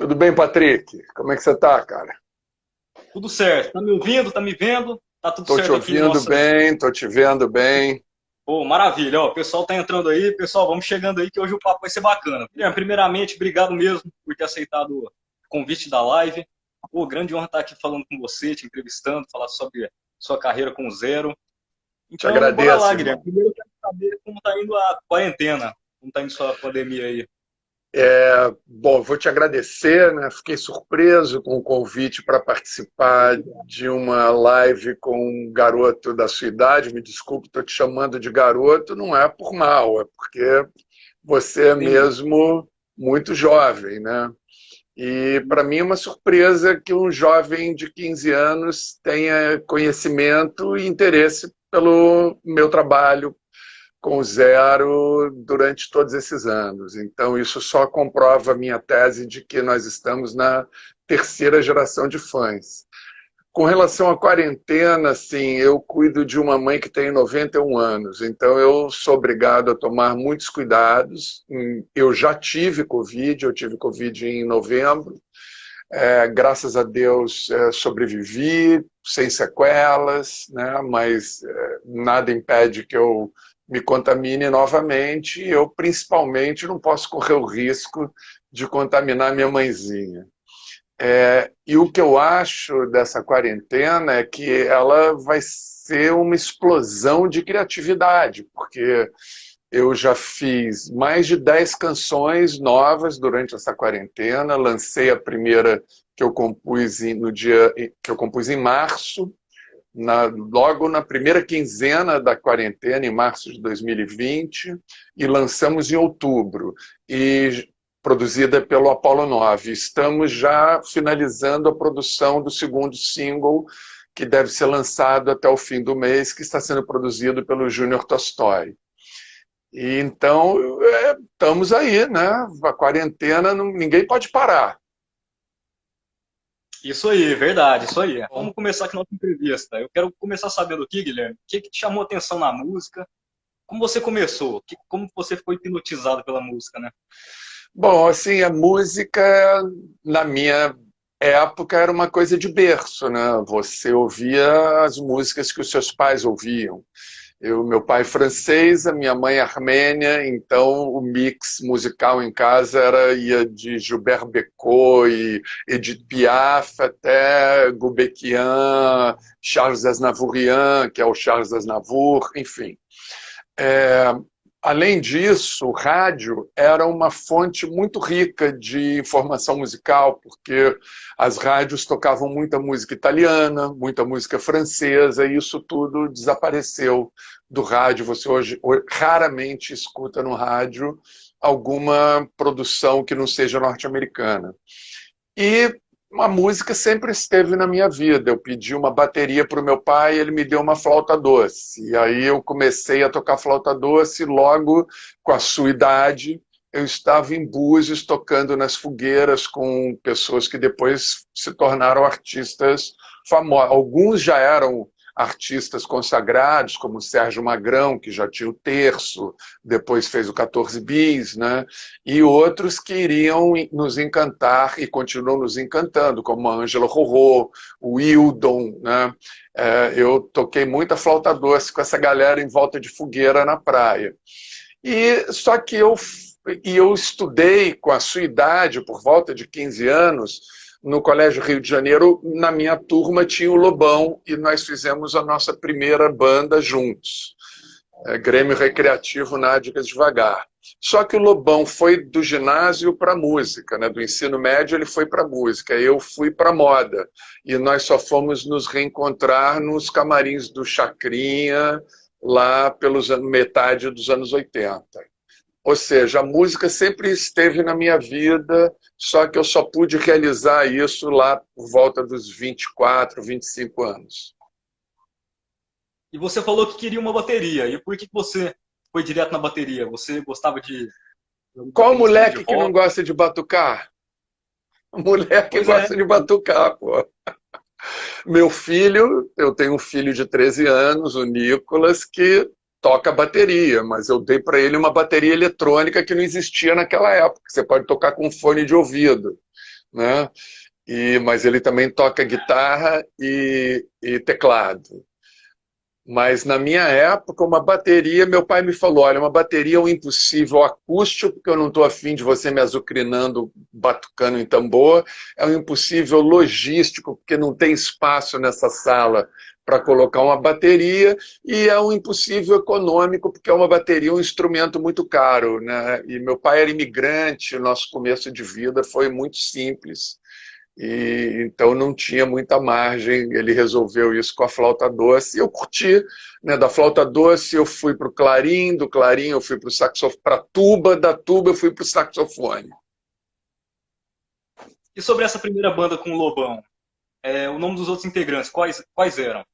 Tudo bem, Patrick? Como é que você tá, cara? Tudo certo. Tá me ouvindo? Tá me vendo? Tá tudo Tô te certo aqui em ouvindo nossa. bem, tô te vendo bem. Pô, maravilha. Ó, o pessoal tá entrando aí. Pessoal, vamos chegando aí que hoje o papo vai ser bacana. Guilherme, primeiramente, obrigado mesmo por ter aceitado o convite da live. Pô, grande honra estar aqui falando com você, te entrevistando, falar sobre sua carreira com o Zero. Te Então, bora agradeço, lá, Guilherme. irmão. Primeiro eu quero saber como tá indo a quarentena, como tá indo sua pandemia aí. Bom, vou te agradecer, né? Fiquei surpreso com o convite para participar de uma live com um garoto da sua idade. Me desculpe, estou te chamando de garoto, não é por mal, é porque você é Entendi. mesmo muito jovem, né? E para mim é uma surpresa que um jovem de 15 anos tenha conhecimento e interesse pelo meu trabalho com o Zero durante todos esses anos. Então, isso só comprova a minha tese de que nós estamos na terceira geração de fãs. Com relação à quarentena, assim, eu cuido de uma mãe que tem 91 anos, então eu sou obrigado a tomar muitos cuidados. Eu já tive Covid, eu tive Covid em novembro, graças a Deus sobrevivi, sem sequelas, né? Mas nada impede que eu me contamine novamente. Eu, principalmente, não posso correr o risco de contaminar minha mãezinha. E o que eu acho dessa quarentena é que ela vai ser uma explosão de criatividade, porque eu já fiz mais de 10 canções novas durante essa quarentena. Lancei a primeira que eu compus no dia que eu compus em março, logo na primeira quinzena da quarentena, em março de 2020, e lançamos em outubro, e produzida pelo Apollo 9. Estamos já finalizando a produção do segundo single, que deve ser lançado até o fim do mês, que está sendo produzido pelo Júnior Tolstói. E então, estamos aí, né? A quarentena, ninguém pode parar. Isso aí, verdade, isso aí. Vamos começar aqui nossa entrevista. Eu quero começar sabendo aqui, Guilherme, o que te chamou a atenção na música? Como você começou? Como você foi hipnotizado pela música, né? Bom, assim, a música, na minha época, era uma coisa de berço, né? Você ouvia as músicas que os seus pais ouviam. Meu pai é francês, a minha mãe é armênia, então o mix musical em casa ia de Gilbert Bécaud e Edith Piaf até Gulbenkian, Charles Aznavourian, que é o Charles Aznavour, enfim. É, Além disso, o rádio era uma fonte muito rica de informação musical, porque as rádios tocavam muita música italiana, muita música francesa, e isso tudo desapareceu do rádio. Você hoje raramente escuta no rádio alguma produção que não seja norte-americana. E a música sempre esteve na minha vida. Eu pedi uma bateria para o meu pai, ele me deu uma flauta doce. E aí eu comecei a tocar flauta doce. Logo, com a sua idade, eu estava em Búzios tocando nas fogueiras com pessoas que depois se tornaram artistas famosos. Alguns já eram artistas consagrados, como o Sérgio Magrão, que já tinha o Terço, depois fez o 14 Bis, né? E outros que iriam nos encantar e continuam nos encantando, como a Ângela Rorô, o Hildon, né? Eu toquei muita flauta doce com essa galera em volta de fogueira na praia. Só que eu estudei com a sua idade, por volta de 15 anos, no Colégio Rio de Janeiro. Na minha turma tinha o Lobão e nós fizemos a nossa primeira banda juntos. Grêmio Recreativo Nádegas Devagar. Só que o Lobão foi do ginásio para a música, né? Do ensino médio ele foi para a música, eu fui para a moda. E nós só fomos nos reencontrar nos camarins do Chacrinha, lá pelos metade dos anos 80. Ou seja, a música sempre esteve na minha vida, só que eu só pude realizar isso lá por volta dos 24, 25 anos. E você falou que queria uma bateria. E por que você foi direto na bateria? Você gostava de algum Qual tipo de moleque que não rock? gosta de batucar? Mulher que Pois é. gosta de batucar, pô. Meu filho, eu tenho um filho de 13 anos, o Nicolas, que toca bateria, mas eu dei para ele uma bateria eletrônica que não existia naquela época. Você pode tocar com fone de ouvido. né? Mas ele também toca guitarra e teclado. Mas na minha época, uma bateria, meu pai me falou, olha, uma bateria é um impossível acústico, porque eu não estou afim de você me azucrinando, batucando em tambor, é um impossível logístico, porque não tem espaço nessa sala para colocar uma bateria, e é um impossível econômico, porque é uma bateria um instrumento muito caro, né? E meu pai era imigrante, o nosso começo de vida foi muito simples, e então não tinha muita margem. Ele resolveu isso com a flauta doce e eu curti, né? Da flauta doce eu fui para o clarim, do clarim eu fui para o saxofone, para tuba, da tuba eu fui para o saxofone. E sobre essa primeira banda com o Lobão, o nome dos outros integrantes, quais eram?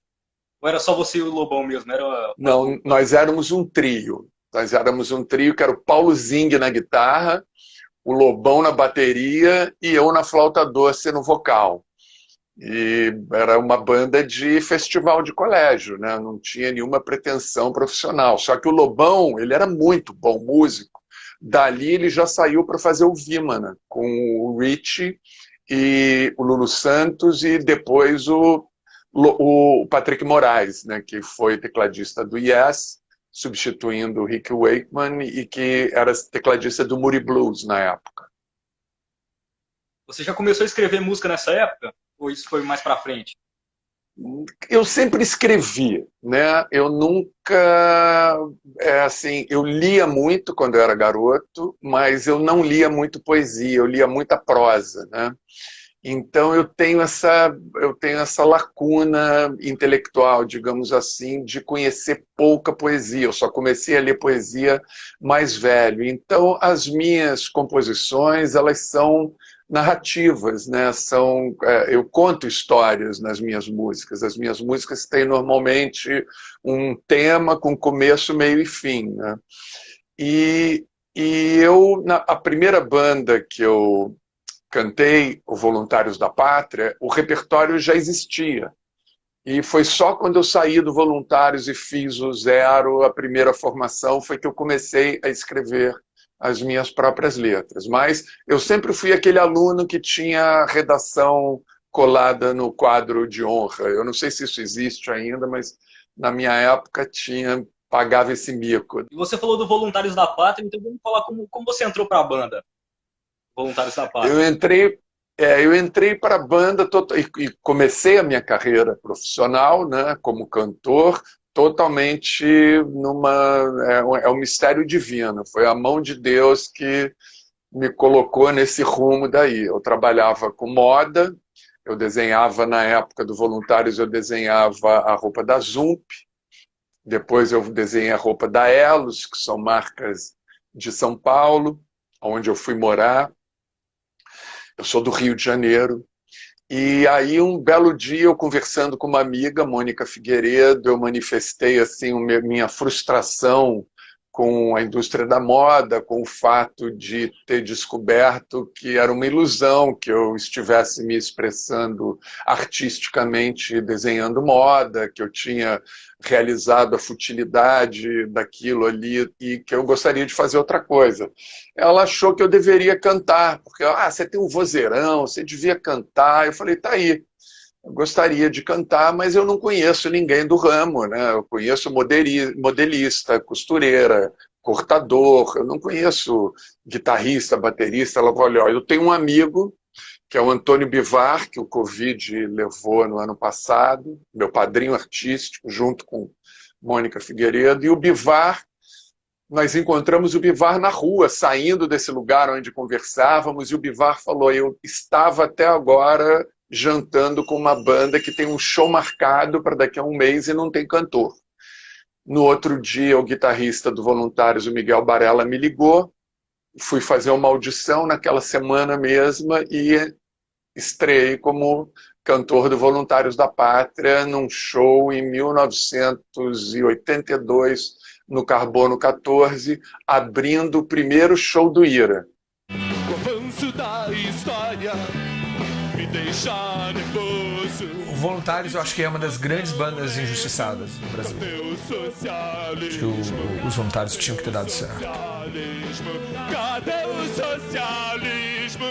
Ou era só você e o Lobão mesmo? Era Não, nós éramos um trio. Nós éramos um trio que era o Paulo Zing na guitarra, o Lobão na bateria e eu na flauta doce no vocal. E era uma banda de festival de colégio, né? Não tinha nenhuma pretensão profissional. Só que o Lobão, ele era muito bom músico. Dali ele já saiu para fazer o Vimana, com o Richie e o Lulu Santos e depois o Patrick Moraes, né? Que foi tecladista do Yes, substituindo o Rick Wakeman e que era tecladista do Moody Blues na época. Você já começou a escrever música nessa época? Ou isso foi mais para frente? Eu sempre escrevi, né? Eu nunca, assim, eu lia muito quando eu era garoto, mas eu não lia muito poesia, eu lia muita prosa, né? Então eu tenho essa lacuna intelectual, digamos assim, de conhecer pouca poesia. Eu só comecei a ler poesia mais velho. Então as minhas composições, elas são narrativas, né? Eu conto histórias nas minhas músicas. As minhas músicas têm normalmente um tema com começo, meio e fim, né? E, a primeira banda que eu cantei, o Voluntários da Pátria, o repertório já existia. E foi só quando eu saí do Voluntários e fiz o Zero, a primeira formação, foi que eu comecei a escrever as minhas próprias letras. Mas eu sempre fui aquele aluno que tinha redação colada no quadro de honra. Eu não sei se isso existe ainda, mas na minha época pagava esse mico. E você falou do Voluntários da Pátria, então vamos falar como você entrou para a banda Voluntários da Pátria. Eu entrei para a banda e comecei a minha carreira profissional, né, como cantor, totalmente é um mistério divino. Foi a mão de Deus que me colocou nesse rumo daí. Eu trabalhava com moda, eu desenhava na época do Voluntários, eu desenhava a roupa da Zump, depois eu desenhei a roupa da Elos, que são marcas de São Paulo, onde eu fui morar. Eu sou do Rio de Janeiro. E aí, um belo dia, eu conversando com uma amiga, Mônica Figueiredo, eu manifestei assim, minha frustração com a indústria da moda, com o fato de ter descoberto que era uma ilusão que eu estivesse me expressando artisticamente desenhando moda, que eu tinha realizado a futilidade daquilo ali e que eu gostaria de fazer outra coisa. Ela achou que eu deveria cantar, porque você tem um vozeirão, você devia cantar. Eu falei, tá aí. Eu gostaria de cantar, mas eu não conheço ninguém do ramo, né? Eu conheço modelista, costureira, cortador, eu não conheço guitarrista, baterista. Ela falou, olha, eu tenho um amigo, que é o Antônio Bivar, que o Covid levou no ano passado, meu padrinho artístico, junto com Mônica Figueiredo, e o Bivar, nós encontramos o Bivar na rua, saindo desse lugar onde conversávamos, e o Bivar falou, eu estava até agora jantando com uma banda que tem um show marcado para daqui a um mês e não tem cantor. No outro dia, o guitarrista do Voluntários, o Miguel Barella, me ligou, fui fazer uma audição naquela semana mesma e estreiei como cantor do Voluntários da Pátria num show em 1982, no Carbono 14, abrindo o primeiro show do Ira. O avanço da história me deixa nervoso. O Voluntários, eu acho que é uma das grandes bandas injustiçadas do Brasil. Acho que os Voluntários tinham que ter dado certo. Cadê o socialismo?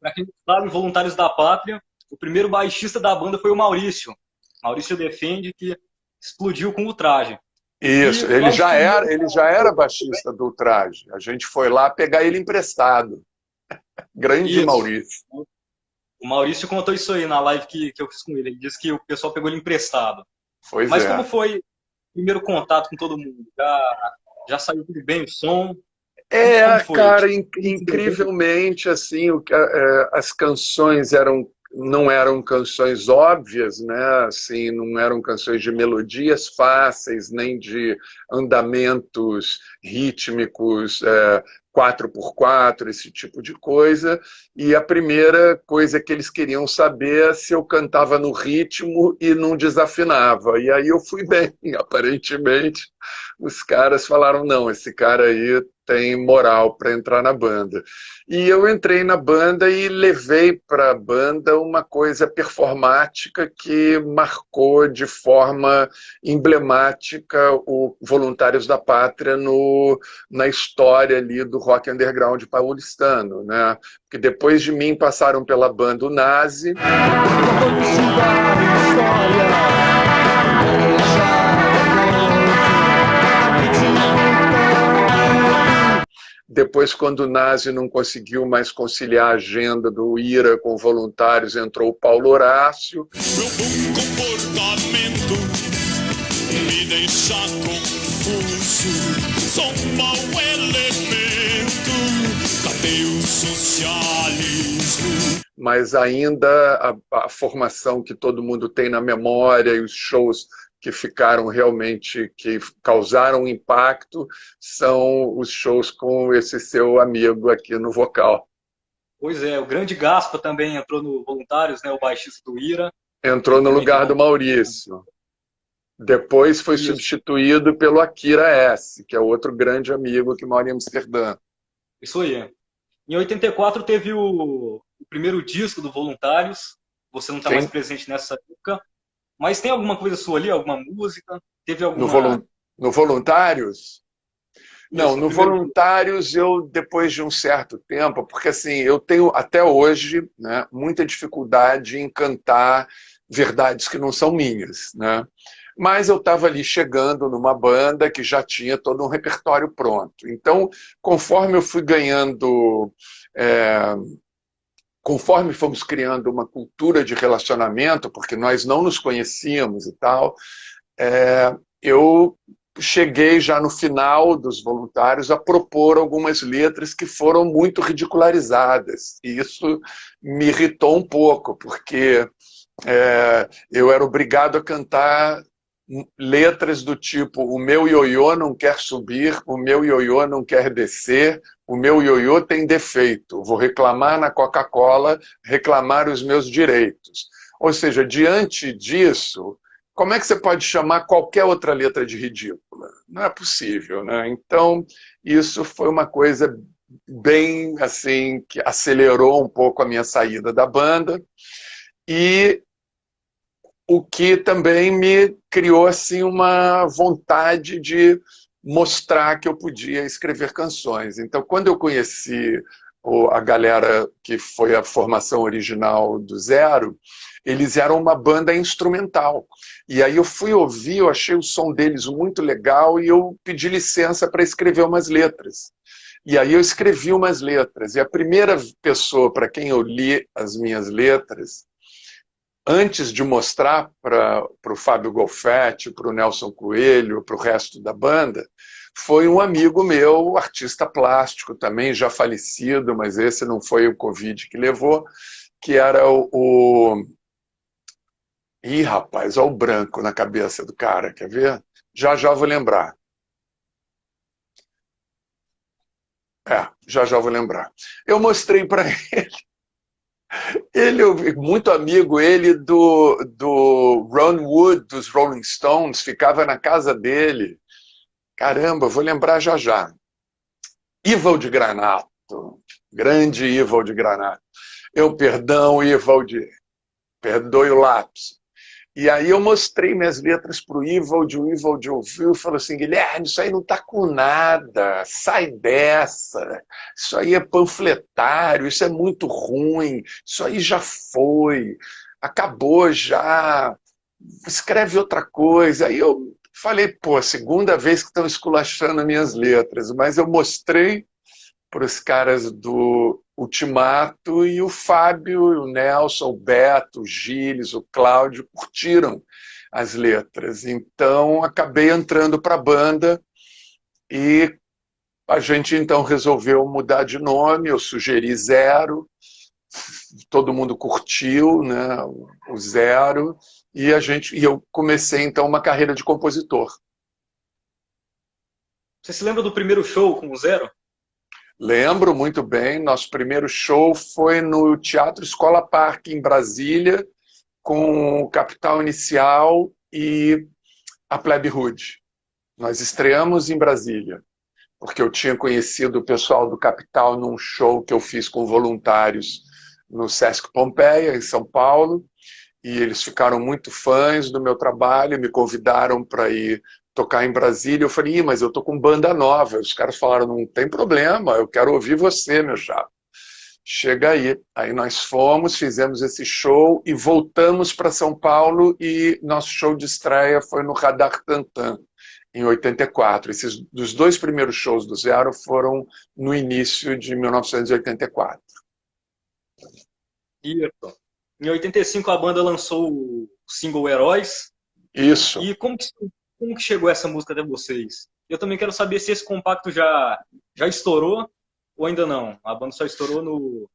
Para quem não sabe, Voluntários da Pátria, o primeiro baixista da banda foi o Maurício. Maurício Defende, que explodiu com o traje. Isso, ele já era baixista do Ultraje. A gente foi lá pegar ele emprestado. Grande Isso. Maurício. O Maurício contou isso aí na live que eu fiz com ele. Ele disse que o pessoal pegou ele emprestado. Pois Mas é. como foi o primeiro contato com todo mundo? Já saiu tudo bem o som? Cara, incrivelmente, assim, as canções não eram canções óbvias, né? Assim, não eram canções de melodias fáceis, nem de andamentos rítmicos, 4x4, esse tipo de coisa. E a primeira coisa que eles queriam saber é se eu cantava no ritmo e não desafinava. E aí eu fui bem, aparentemente. Os caras falaram, não, esse cara aí tem moral para entrar na banda. E eu entrei na banda e levei para a banda uma coisa performática que marcou de forma emblemática o Voluntários da Pátria na história ali do rock underground paulistano, né? Porque depois de mim passaram pela banda o Nazi. Depois, quando o Nazi não conseguiu mais conciliar a agenda do IRA com voluntários, entrou o Paulo Horácio. Meu bom comportamento me deixa confuso. Sou um mau elemento, cadê o socialismo? Mas ainda a formação que todo mundo tem na memória e os shows que ficaram realmente, que causaram impacto, são os shows com esse seu amigo aqui no vocal. Pois é, o grande Gaspa também entrou no Voluntários, né, o baixista do IRA. Entrou no lugar do Maurício. Depois foi substituído pelo Akira S., que é outro grande amigo que mora em Amsterdã. Isso aí. Em 84 teve o primeiro disco do Voluntários. Você não está mais presente nessa época. Mas tem alguma coisa sua ali, alguma música? Teve alguma... No Voluntários? Não, no Voluntários eu, depois de um certo tempo, porque assim, eu tenho até hoje, né, muita dificuldade em cantar verdades que não são minhas, né? Mas eu estava ali chegando numa banda que já tinha todo um repertório pronto. Então, conforme eu fui ganhando... Conforme fomos criando uma cultura de relacionamento, porque nós não nos conhecíamos e tal, eu cheguei já no final dos Voluntários a propor algumas letras que foram muito ridicularizadas. E isso me irritou um pouco, porque eu era obrigado a cantar letras do tipo: o meu ioiô não quer subir, o meu ioiô não quer descer, o meu ioiô tem defeito, vou reclamar na Coca-Cola, reclamar os meus direitos. Ou seja, diante disso, como é que você pode chamar qualquer outra letra de ridícula? Não é possível, né? Então, isso foi uma coisa bem assim, que acelerou um pouco a minha saída da banda, e o que também me criou assim, uma vontade de mostrar que eu podia escrever canções. Então, quando eu conheci a galera que foi a formação original do Zero, eles eram uma banda instrumental. E aí eu fui ouvir, eu achei o som deles muito legal e eu pedi licença para escrever umas letras. E aí eu escrevi umas letras. E a primeira pessoa para quem eu li as minhas letras, antes de mostrar para o Fábio Golfetti, para o Nelson Coelho, para o resto da banda, foi um amigo meu, artista plástico também, já falecido, mas esse não foi o Covid que levou, que era o... Ih, rapaz, olha o branco na cabeça do cara, quer ver? Já vou lembrar. Já vou lembrar. Eu mostrei para ele, muito amigo ele do Ron Wood, dos Rolling Stones, ficava na casa dele. Caramba, vou lembrar já. Ivaldi Granato, grande Ivaldi Granato. Perdão, Ivaldi, perdoe o lápis. E aí eu mostrei minhas letras para o Ivaldi ouviu e falou assim, Guilherme, isso aí não está com nada, sai dessa, isso aí é panfletário, isso é muito ruim, isso aí já foi, acabou já, escreve outra coisa. Aí eu falei, pô, segunda vez que estão esculachando minhas letras, mas eu mostrei para os caras do Ultimato e o Fábio, o Nelson, o Beto, o Gilles, o Cláudio curtiram as letras. Então acabei entrando para a banda e a gente então resolveu mudar de nome, eu sugeri Zero, todo mundo curtiu, né, o Zero, e eu comecei então uma carreira de compositor. Você se lembra do primeiro show com o Zero? Lembro muito bem, nosso primeiro show foi no Teatro Escola Parque, em Brasília, com o Capital Inicial e a Plebe Rude. Nós estreamos em Brasília, porque eu tinha conhecido o pessoal do Capital num show que eu fiz com voluntários no Sesc Pompeia, em São Paulo, e eles ficaram muito fãs do meu trabalho, me convidaram para ir tocar em Brasília. Eu falei, mas eu tô com banda nova. Os caras falaram, não tem problema, eu quero ouvir você, meu chapa. Chega aí. Aí nós fomos, fizemos esse show e voltamos para São Paulo e nosso show de estreia foi no Radar Tantan, em 84. Dos dois primeiros shows do Zero foram no início de 1984. Isso. Em 85 a banda lançou o single Heróis. Isso. E como que chegou essa música até vocês? Eu também quero saber se esse compacto já estourou ou ainda não. A banda só estourou no...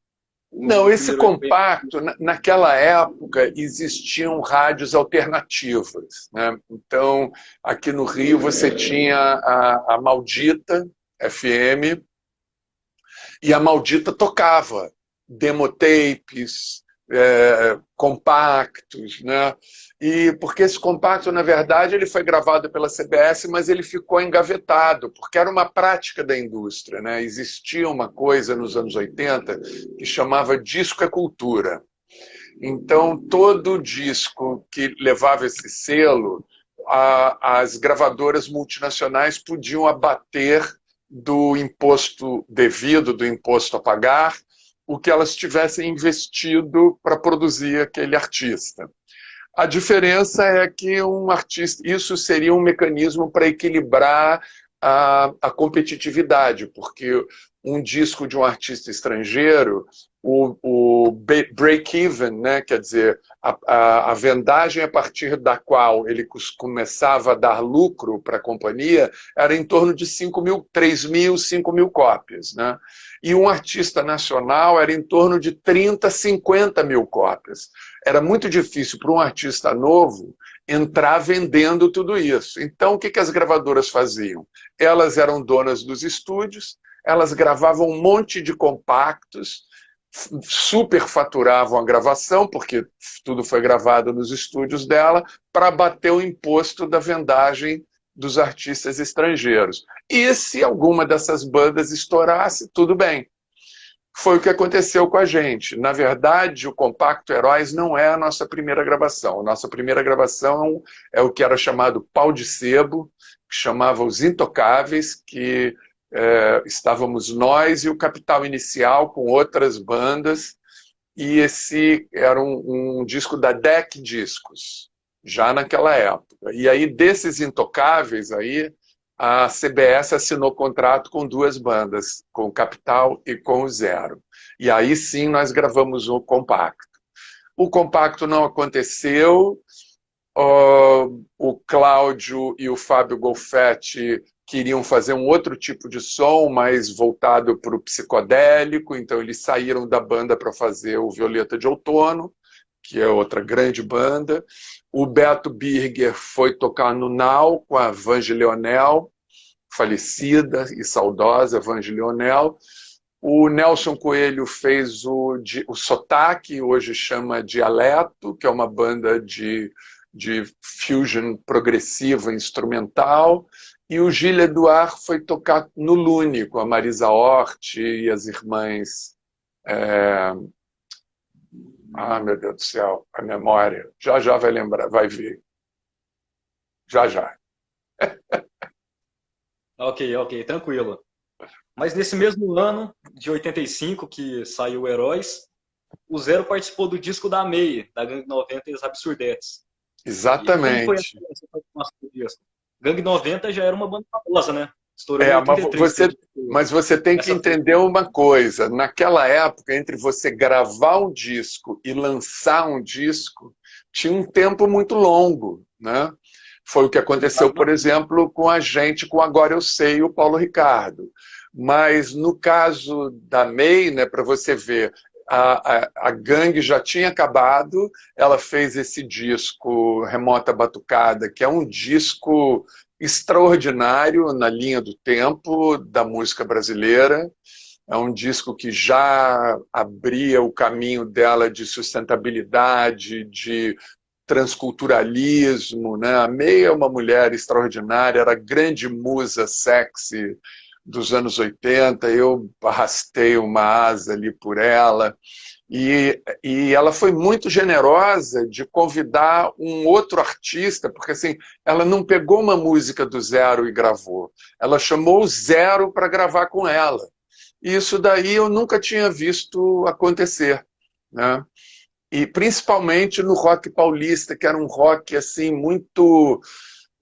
Não, esse compacto, naquela época, existiam rádios alternativas, né? Então, aqui no Rio você tinha a Maldita FM, e a Maldita tocava demotapes, compactos, né? E porque esse compacto, na verdade, ele foi gravado pela CBS, mas ele ficou engavetado, porque era uma prática da indústria, né? Existia uma coisa nos anos 80 que chamava disco é cultura. Então, todo disco que levava esse selo, as gravadoras multinacionais podiam abater do imposto devido, do imposto a pagar, o que elas tivessem investido para produzir aquele artista. A diferença é que um artista, isso seria um mecanismo para equilibrar a competitividade, porque um disco de um artista estrangeiro, o break-even, né, quer dizer, a vendagem a partir da qual ele começava a dar lucro para a companhia, era em torno de 3 mil, 5 mil cópias, né? E um artista nacional era em torno de 30, 50 mil cópias. Era muito difícil para um artista novo entrar vendendo tudo isso. Então, o que as gravadoras faziam? Elas eram donas dos estúdios, elas gravavam um monte de compactos, superfaturavam a gravação, porque tudo foi gravado nos estúdios dela, para bater o imposto da vendagem dos artistas estrangeiros. E se alguma dessas bandas estourasse, tudo bem. Foi o que aconteceu com a gente. Na verdade, o Compacto Heróis não é a nossa primeira gravação. A nossa primeira gravação é o que era chamado Pau de Sebo, que chamava Os Intocáveis, que estávamos nós e o Capital Inicial com outras bandas, e esse era um disco da DEC Discos, já naquela época. E aí, desses Intocáveis, aí, a CBS assinou contrato com duas bandas, com o Capital e com o Zero. E aí sim nós gravamos o compacto. O compacto não aconteceu, o Cláudio e o Fábio Golfetti queriam fazer um outro tipo de som, mais voltado para o psicodélico, então eles saíram da banda para fazer o Violeta de Outono, que é outra grande banda. O Beto Birger foi tocar no Nau com a Vange Leonel, falecida e saudosa Vange Leonel. O Nelson Coelho fez o Sotaque, hoje chama Dialeto, que é uma banda de fusion progressiva instrumental. E o Gilles Eduard foi tocar no Lune, com a Marisa Hort e as irmãs Ah, meu Deus do céu, a memória. Já já vai lembrar, vai vir. Já já. Ok, tranquilo. Mas nesse mesmo ano, de 85, que saiu Heróis, o Zero participou do disco da MEI, da Gangue 90 e as Absurdetes. E como foi Exatamente. essa participação do disco? Gangue 90 já era uma banda famosa, né? Estourou em É, 83. mas você tem que Essa entender uma coisa. Naquela época, entre você gravar um disco e lançar um disco, tinha um tempo muito longo, né? Foi o que aconteceu, por exemplo, com a gente, com Agora Eu Sei, o Paulo Ricardo. Mas no caso da MEI, né, para você ver, a gangue já tinha acabado, ela fez esse disco Remota Batucada, que é um disco extraordinário na linha do tempo da música brasileira. É um disco que já abria o caminho dela de sustentabilidade, de transculturalismo, né? A May é uma mulher extraordinária, era a grande musa sexy dos anos 80, eu arrastei uma asa ali por ela, e ela foi muito generosa de convidar um outro artista, porque assim, ela não pegou uma música do Zero e gravou, ela chamou o Zero para gravar com ela. E isso daí eu nunca tinha visto acontecer, né? E principalmente no rock paulista, que era um rock assim muito,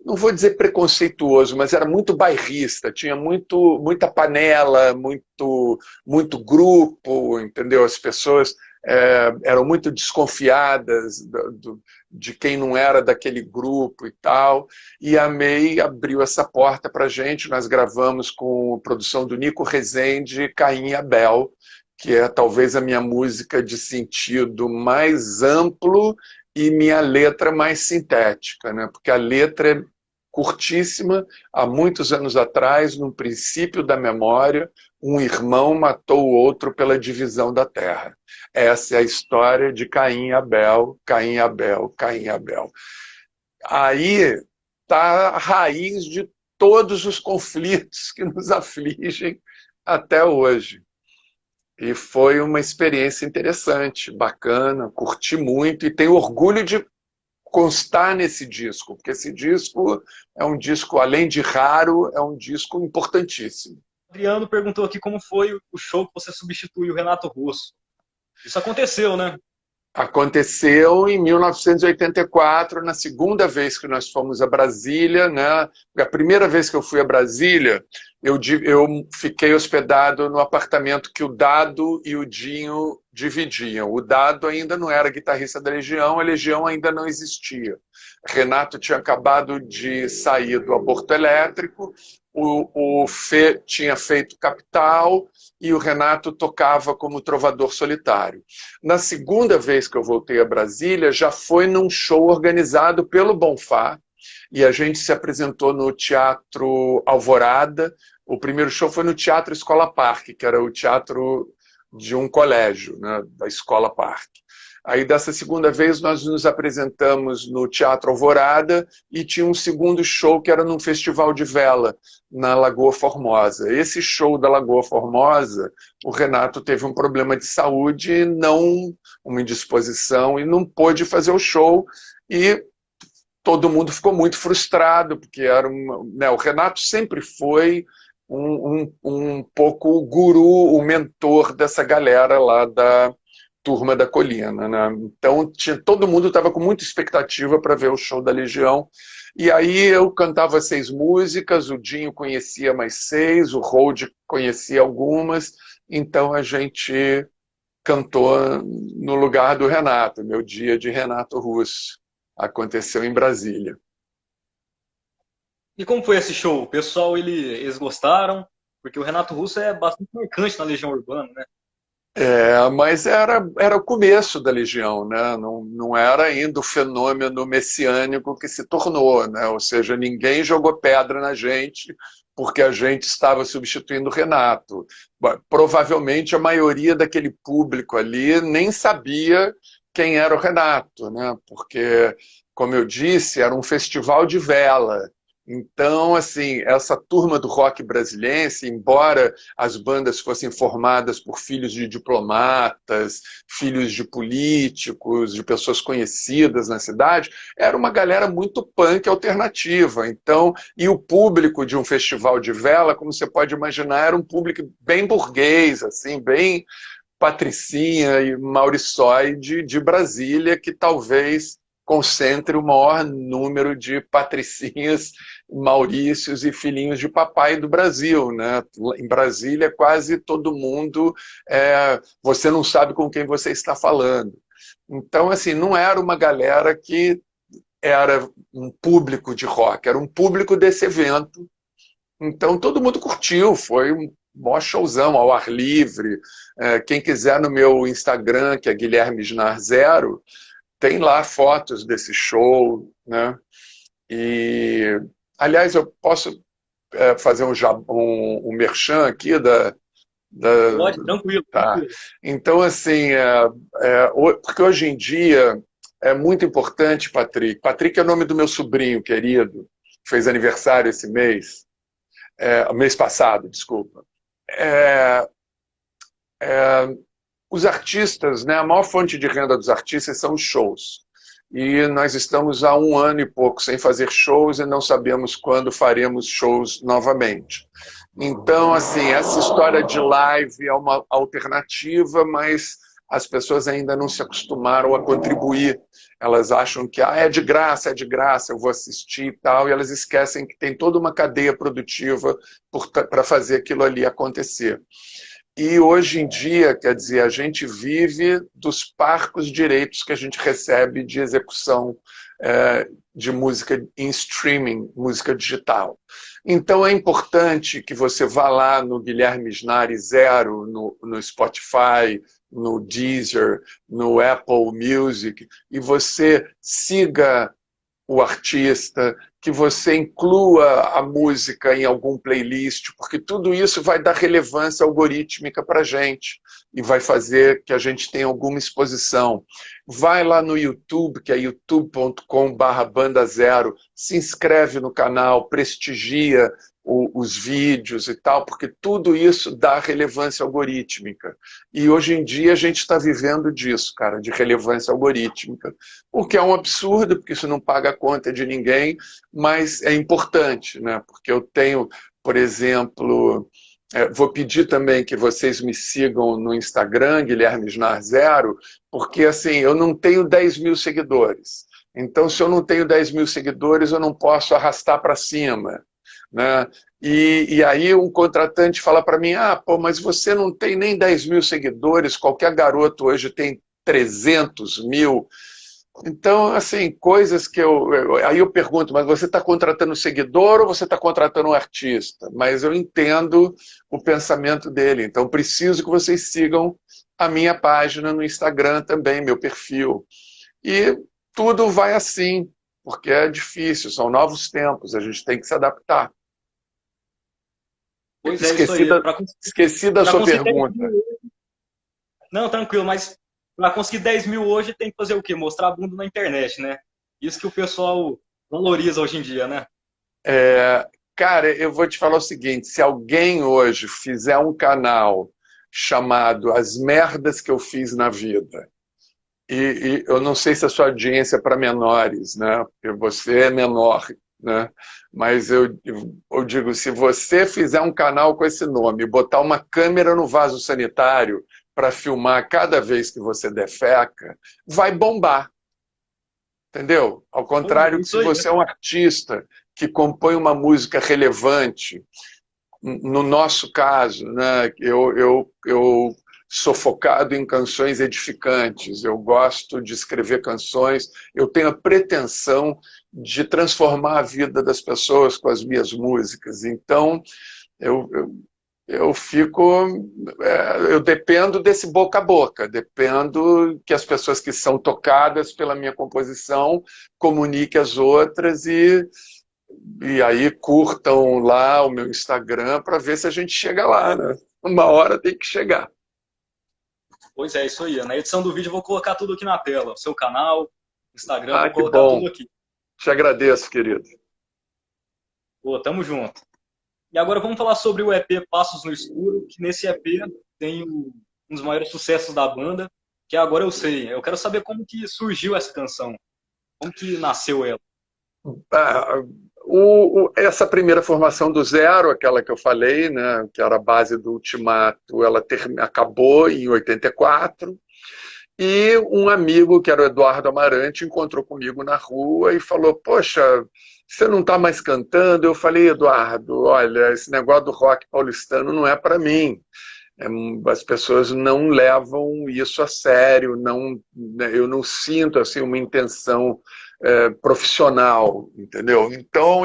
não vou dizer preconceituoso, mas era muito bairrista, tinha muita panela, muito grupo, entendeu? As pessoas eram muito desconfiadas de quem não era daquele grupo e tal, e a MEI abriu essa porta para a gente. Nós gravamos com a produção do Nico Rezende, Caim e Abel, que é talvez a minha música de sentido mais amplo e minha letra mais sintética, né? Porque a letra é curtíssima. Há muitos anos atrás, no princípio da memória, um irmão matou o outro pela divisão da terra. Essa é a história de Caim e Abel, Caim e Abel, Caim e Abel. Aí está a raiz de todos os conflitos que nos afligem até hoje. E foi uma experiência interessante, bacana, curti muito e tenho orgulho de constar nesse disco, porque esse disco é um disco, além de raro, é um disco importantíssimo. Adriano perguntou aqui como foi o show que você substituiu o Renato Russo. Isso aconteceu, né? Aconteceu em 1984, na segunda vez que nós fomos a Brasília, né? A primeira vez que eu fui a Brasília, eu fiquei hospedado no apartamento que o Dado e o Dinho dividiam. O Dado ainda não era guitarrista da Legião, a Legião ainda não existia. Renato tinha acabado de sair do Aborto Elétrico, o Fê tinha feito Capital e o Renato tocava como trovador solitário. Na segunda vez que eu voltei a Brasília, já foi num show organizado pelo Bonfá, e a gente se apresentou no Teatro Alvorada. O primeiro show foi no Teatro Escola Parque, que era o teatro de um colégio, né, da Escola Parque. Aí, dessa segunda vez, nós nos apresentamos no Teatro Alvorada e tinha um segundo show que era num festival de vela, na Lagoa Formosa. Esse show da Lagoa Formosa, o Renato teve um problema de saúde, uma indisposição, e não pôde fazer o show, e todo mundo ficou muito frustrado, porque o Renato sempre foi um pouco o guru, o mentor dessa galera lá da Turma da Colina, né? Então todo mundo estava com muita expectativa para ver o show da Legião, e aí eu cantava 6 músicas, o Dinho conhecia mais 6, o Hold conhecia algumas, então a gente cantou no lugar do Renato. Meu dia de Renato Russo aconteceu em Brasília. E como foi esse show? O pessoal, eles gostaram? Porque o Renato Russo é bastante marcante na Legião Urbana, né? Mas era o começo da Legião, né? Não era ainda o fenômeno messiânico que se tornou, né? Ou seja, ninguém jogou pedra na gente porque a gente estava substituindo o Renato. Provavelmente a maioria daquele público ali nem sabia quem era o Renato, né? Porque, como eu disse, era um festival de vela. Então, assim, essa turma do rock brasiliense, embora as bandas fossem formadas por filhos de diplomatas, filhos de políticos, de pessoas conhecidas na cidade, era uma galera muito punk alternativa. Então, e o público de um festival de vela, como você pode imaginar, era um público bem burguês, assim, bem patricinha e mauriçoide de Brasília, que talvez concentre o maior número de patricinhas, Maurícios e filhinhos de papai do Brasil, né? Em Brasília, quase todo mundo, você não sabe com quem você está falando. Então, assim, não era uma galera que era um público de rock, era um público desse evento. Então, todo mundo curtiu, foi um maior showzão ao ar livre. Quem quiser no meu Instagram, que é Guilherme Snar Zero, tem lá fotos desse show, né? E, aliás, eu posso fazer um merchan aqui Pode, tranquilo, tá. tranquilo. Então, assim, porque hoje em dia é muito importante, Patrick. Patrick é o nome do meu sobrinho querido, que fez aniversário esse mês, mês passado, desculpa. Os artistas, né, a maior fonte de renda dos artistas são os shows. E nós estamos há 1 ano e pouco sem fazer shows e não sabemos quando faremos shows novamente. Então, assim, essa história de live é uma alternativa, mas as pessoas ainda não se acostumaram a contribuir. Elas acham que é de graça, eu vou assistir e tal, e elas esquecem que tem toda uma cadeia produtiva para fazer aquilo ali acontecer. E hoje em dia, quer dizer, a gente vive dos parcos direitos que a gente recebe de execução de música em streaming, música digital. Então é importante que você vá lá no Guilherme Snar Zero, no Spotify, no Deezer, no Apple Music, e você siga o artista, que você inclua a música em algum playlist, porque tudo isso vai dar relevância algorítmica para a gente e vai fazer que a gente tenha alguma exposição. Vai lá no YouTube, que é youtube.com/Banda Zero, se inscreve no canal, prestigia os vídeos e tal, porque tudo isso dá relevância algorítmica. E hoje em dia a gente está vivendo disso, cara, de relevância algorítmica. O que é um absurdo, porque isso não paga a conta de ninguém, mas é importante, né? Porque eu tenho, por exemplo, vou pedir também que vocês me sigam no Instagram, Guilherme Snar Zero, porque assim, eu não tenho 10 mil seguidores. Então, se eu não tenho 10 mil seguidores, eu não posso arrastar para cima, né? E aí um contratante fala para mim, mas você não tem nem 10 mil seguidores, qualquer garoto hoje tem 300 mil. Então, assim, coisas que aí eu pergunto, mas você está contratando seguidor ou você está contratando um artista? Mas eu entendo o pensamento dele, então preciso que vocês sigam a minha página no Instagram também, meu perfil. E tudo vai assim, porque é difícil, são novos tempos, a gente tem que se adaptar. Pois é, isso aí. Esqueci da sua pergunta. Não, tranquilo, mas para conseguir 10 mil hoje tem que fazer o quê? Mostrar a bunda na internet, né? Isso que o pessoal valoriza hoje em dia, né? Cara, eu vou te falar o seguinte, se alguém hoje fizer um canal chamado As Merdas que eu Fiz na Vida, e eu não sei se a sua audiência é para menores, né? Porque você é menor, né? Mas eu digo, se você fizer um canal com esse nome, botar uma câmera no vaso sanitário para filmar cada vez que você defeca, vai bombar. Entendeu? Ao contrário, se você é um artista que compõe uma música relevante, no nosso caso, né, eu sou focado em canções edificantes, eu gosto de escrever canções, eu tenho a pretensão de transformar a vida das pessoas com as minhas músicas. Então, eu dependo desse boca a boca, dependo que as pessoas que são tocadas pela minha composição comuniquem as outras e aí curtam lá o meu Instagram para ver se a gente chega lá, né? Uma hora tem que chegar. Pois é, isso aí. Na edição do vídeo eu vou colocar tudo aqui na tela. Seu canal, Instagram, vou que colocar bom. tudo aqui. Te agradeço, querido. Pô, tamo junto. E agora vamos falar sobre o EP Passos no Escuro, que nesse EP tem um dos maiores sucessos da banda, que é Agora Eu Sei. Eu quero saber como que surgiu essa canção, como que nasceu ela. Ah, essa primeira formação do Zero, aquela que eu falei, né, que era a base do Ultimato, ela acabou em 84, e um amigo, que era o Eduardo Amarante, encontrou comigo na rua e falou, poxa, você não está mais cantando? Eu falei, Eduardo, olha, esse negócio do rock paulistano não é para mim. As pessoas não levam isso a sério, eu não sinto assim, uma intenção profissional, entendeu? Então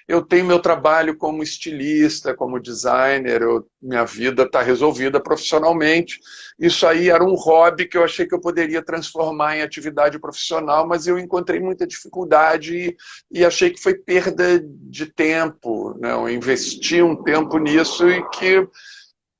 eu tenho meu trabalho como estilista, como designer, minha vida está resolvida profissionalmente. Isso aí era um hobby que eu achei que eu poderia transformar em atividade profissional, mas eu encontrei muita dificuldade e achei que foi perda de tempo, né? Eu investi um tempo nisso e que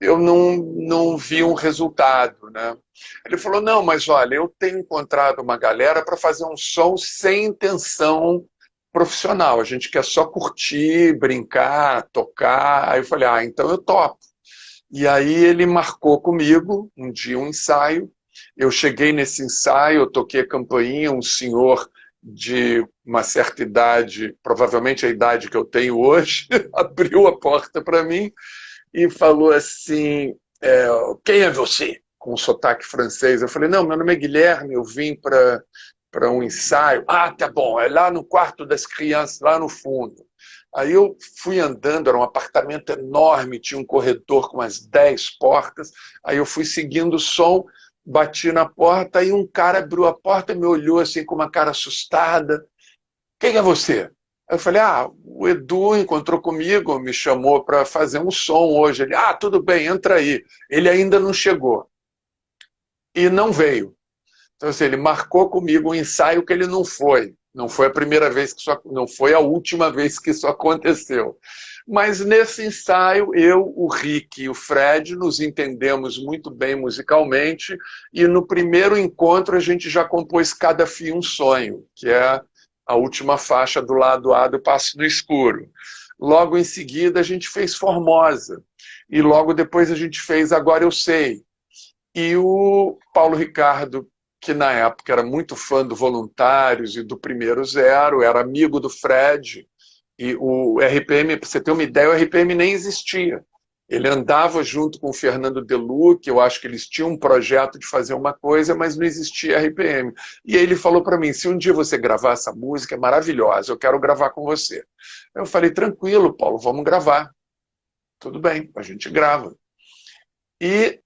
eu não vi um resultado, né? Ele falou, não, mas olha, eu tenho encontrado uma galera para fazer um som sem intenção profissional, a gente quer só curtir, brincar, tocar. Aí eu falei, então eu topo. E aí ele marcou comigo um dia um ensaio, eu cheguei nesse ensaio, eu toquei a campainha, um senhor de uma certa idade, provavelmente a idade que eu tenho hoje, abriu a porta para mim e falou assim, quem é você? Com um sotaque francês. Eu falei, não, meu nome é Guilherme, eu vim para um ensaio. Ah, tá bom, é lá no quarto das crianças, lá no fundo. Aí eu fui andando, era um apartamento enorme, tinha um corredor com umas 10 portas, aí eu fui seguindo o som, bati na porta, aí um cara abriu a porta, me olhou assim com uma cara assustada. Quem é você? Eu falei, o Edu encontrou comigo, me chamou para fazer um som hoje. Ele, tudo bem, entra aí. Ele ainda não chegou. E não veio. Então, assim, ele marcou comigo um ensaio que ele não foi. Não foi a primeira vez que não foi a última vez que isso aconteceu. Mas nesse ensaio, eu, o Rick e o Fred nos entendemos muito bem musicalmente, e no primeiro encontro a gente já compôs Cada Fio um Sonho, que é a última faixa do lado A do Passo no Escuro. Logo em seguida a gente fez Formosa, e logo depois a gente fez Agora Eu Sei. E o Paulo Ricardo, que na época era muito fã do Voluntários e do Primeiro Zero, era amigo do Fred, e o RPM, para você ter uma ideia, o RPM nem existia. Ele andava junto com o Fernando Deluc, eu acho que eles tinham um projeto de fazer uma coisa, mas não existia RPM. E aí ele falou para mim, se um dia você gravar essa música, é maravilhosa, eu quero gravar com você. Eu falei, tranquilo, Paulo, vamos gravar. Tudo bem, a gente grava. E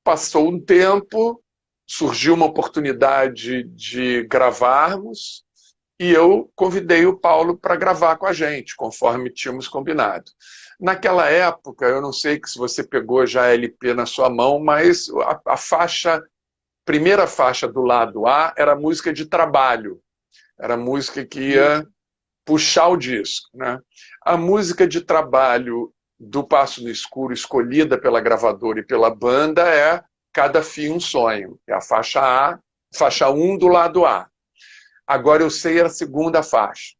passou um tempo, surgiu uma oportunidade de gravarmos, e eu convidei o Paulo para gravar com a gente, conforme tínhamos combinado. Naquela época, eu não sei se você pegou já a LP na sua mão, mas a primeira faixa do lado A era música de trabalho. Era música que ia puxar o disco, né? A música de trabalho do Passo no Escuro, escolhida pela gravadora e pela banda, é Cada Fio um Sonho. É a faixa 1 do lado A. Agora Eu Sei era a segunda faixa.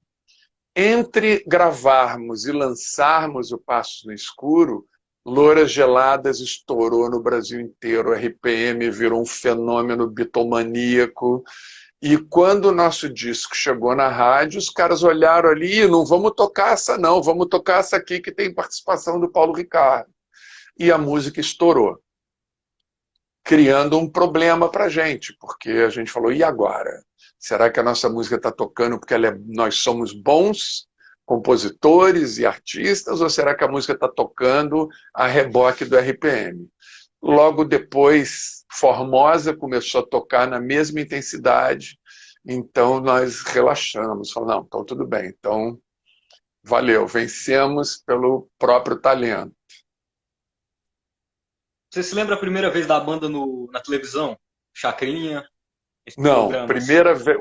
Entre gravarmos e lançarmos o Passos no Escuro, Louras Geladas estourou no Brasil inteiro, o RPM virou um fenômeno bitomaníaco, e quando o nosso disco chegou na rádio, os caras olharam ali, não vamos tocar essa não, vamos tocar essa aqui que tem participação do Paulo Ricardo. E a música estourou, criando um problema para a gente, porque a gente falou, e agora? Será que a nossa música está tocando porque nós somos bons compositores e artistas, ou será que a música está tocando a reboque do RPM? Logo depois, Formosa começou a tocar na mesma intensidade, então nós relaxamos, falamos, não, então tudo bem, então valeu, vencemos pelo próprio talento. Você se lembra a primeira vez da banda na televisão? Chacrinha? Não, primeira vez,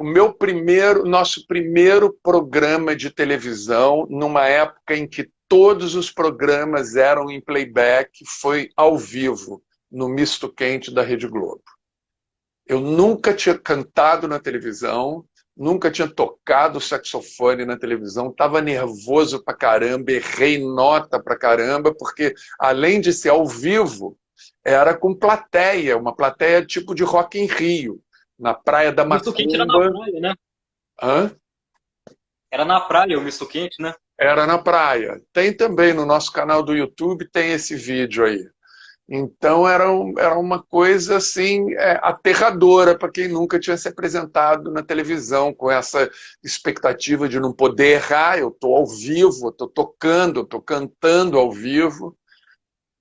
nosso primeiro programa de televisão, numa época em que todos os programas eram em playback, foi ao vivo, no Misto Quente da Rede Globo. Eu nunca tinha cantado na televisão, nunca tinha tocado saxofone na televisão, estava nervoso pra caramba, errei nota pra caramba, porque além de ser ao vivo, era com plateia, uma plateia tipo de Rock in Rio, na Praia da O misto quente era na Macumba. praia, né? Hã? Era na praia o misto quente, né? Era na praia. Tem também no nosso canal do YouTube, tem esse vídeo aí. Então era uma coisa assim aterradora para quem nunca tinha se apresentado na televisão, com essa expectativa de não poder errar. Eu estou ao vivo, estou tocando, estou cantando ao vivo.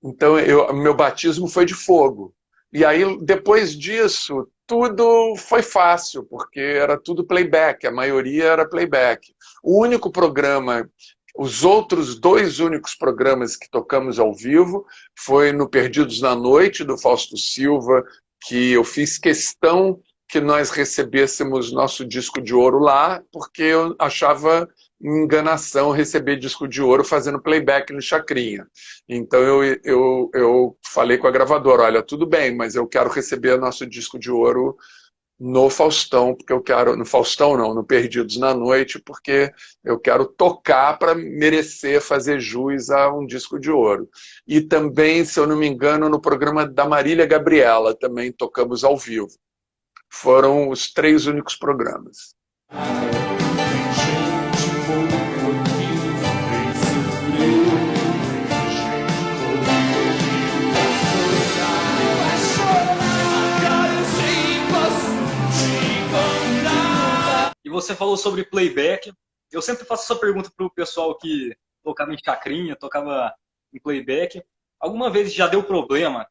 Então meu batismo foi de fogo. E aí depois disso tudo foi fácil, porque era tudo playback, a maioria era playback. O único programa, os outros 2 únicos programas que tocamos ao vivo foi no Perdidos na Noite, do Fausto Silva, que eu fiz questão que nós recebêssemos nosso disco de ouro lá, porque eu achava enganação receber disco de ouro fazendo playback no Chacrinha. Então eu falei com a gravadora, olha, tudo bem, mas eu quero receber nosso disco de ouro no Faustão, porque eu quero, no Faustão não, no Perdidos na Noite, porque eu quero tocar para merecer fazer jus a um disco de ouro. E também, se eu não me engano, no programa da Marília Gabriela, também tocamos ao vivo. Foram os 3 únicos programas. E você falou sobre playback. Eu sempre faço essa pergunta para o pessoal que tocava em chacrinha, tocava em playback. Alguma vez já deu problema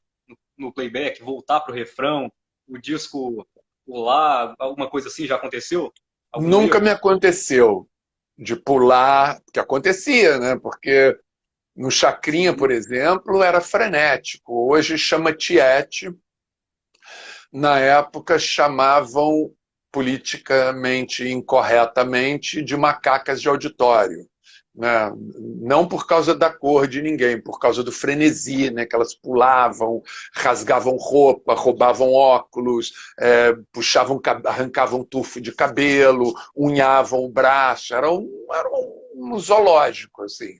no playback, voltar para o refrão, o disco pular, alguma coisa assim já aconteceu? Nunca me aconteceu de pular, que acontecia, né? Porque no Chacrinha, por exemplo, era frenético. Hoje chama tiete. Na época chamavam politicamente incorretamente de macacas de auditório, né? Não por causa da cor de ninguém, por causa do frenesi, né? Que elas pulavam, rasgavam roupa, roubavam óculos, puxavam, arrancavam tufo de cabelo, unhavam o braço, era um zoológico, assim.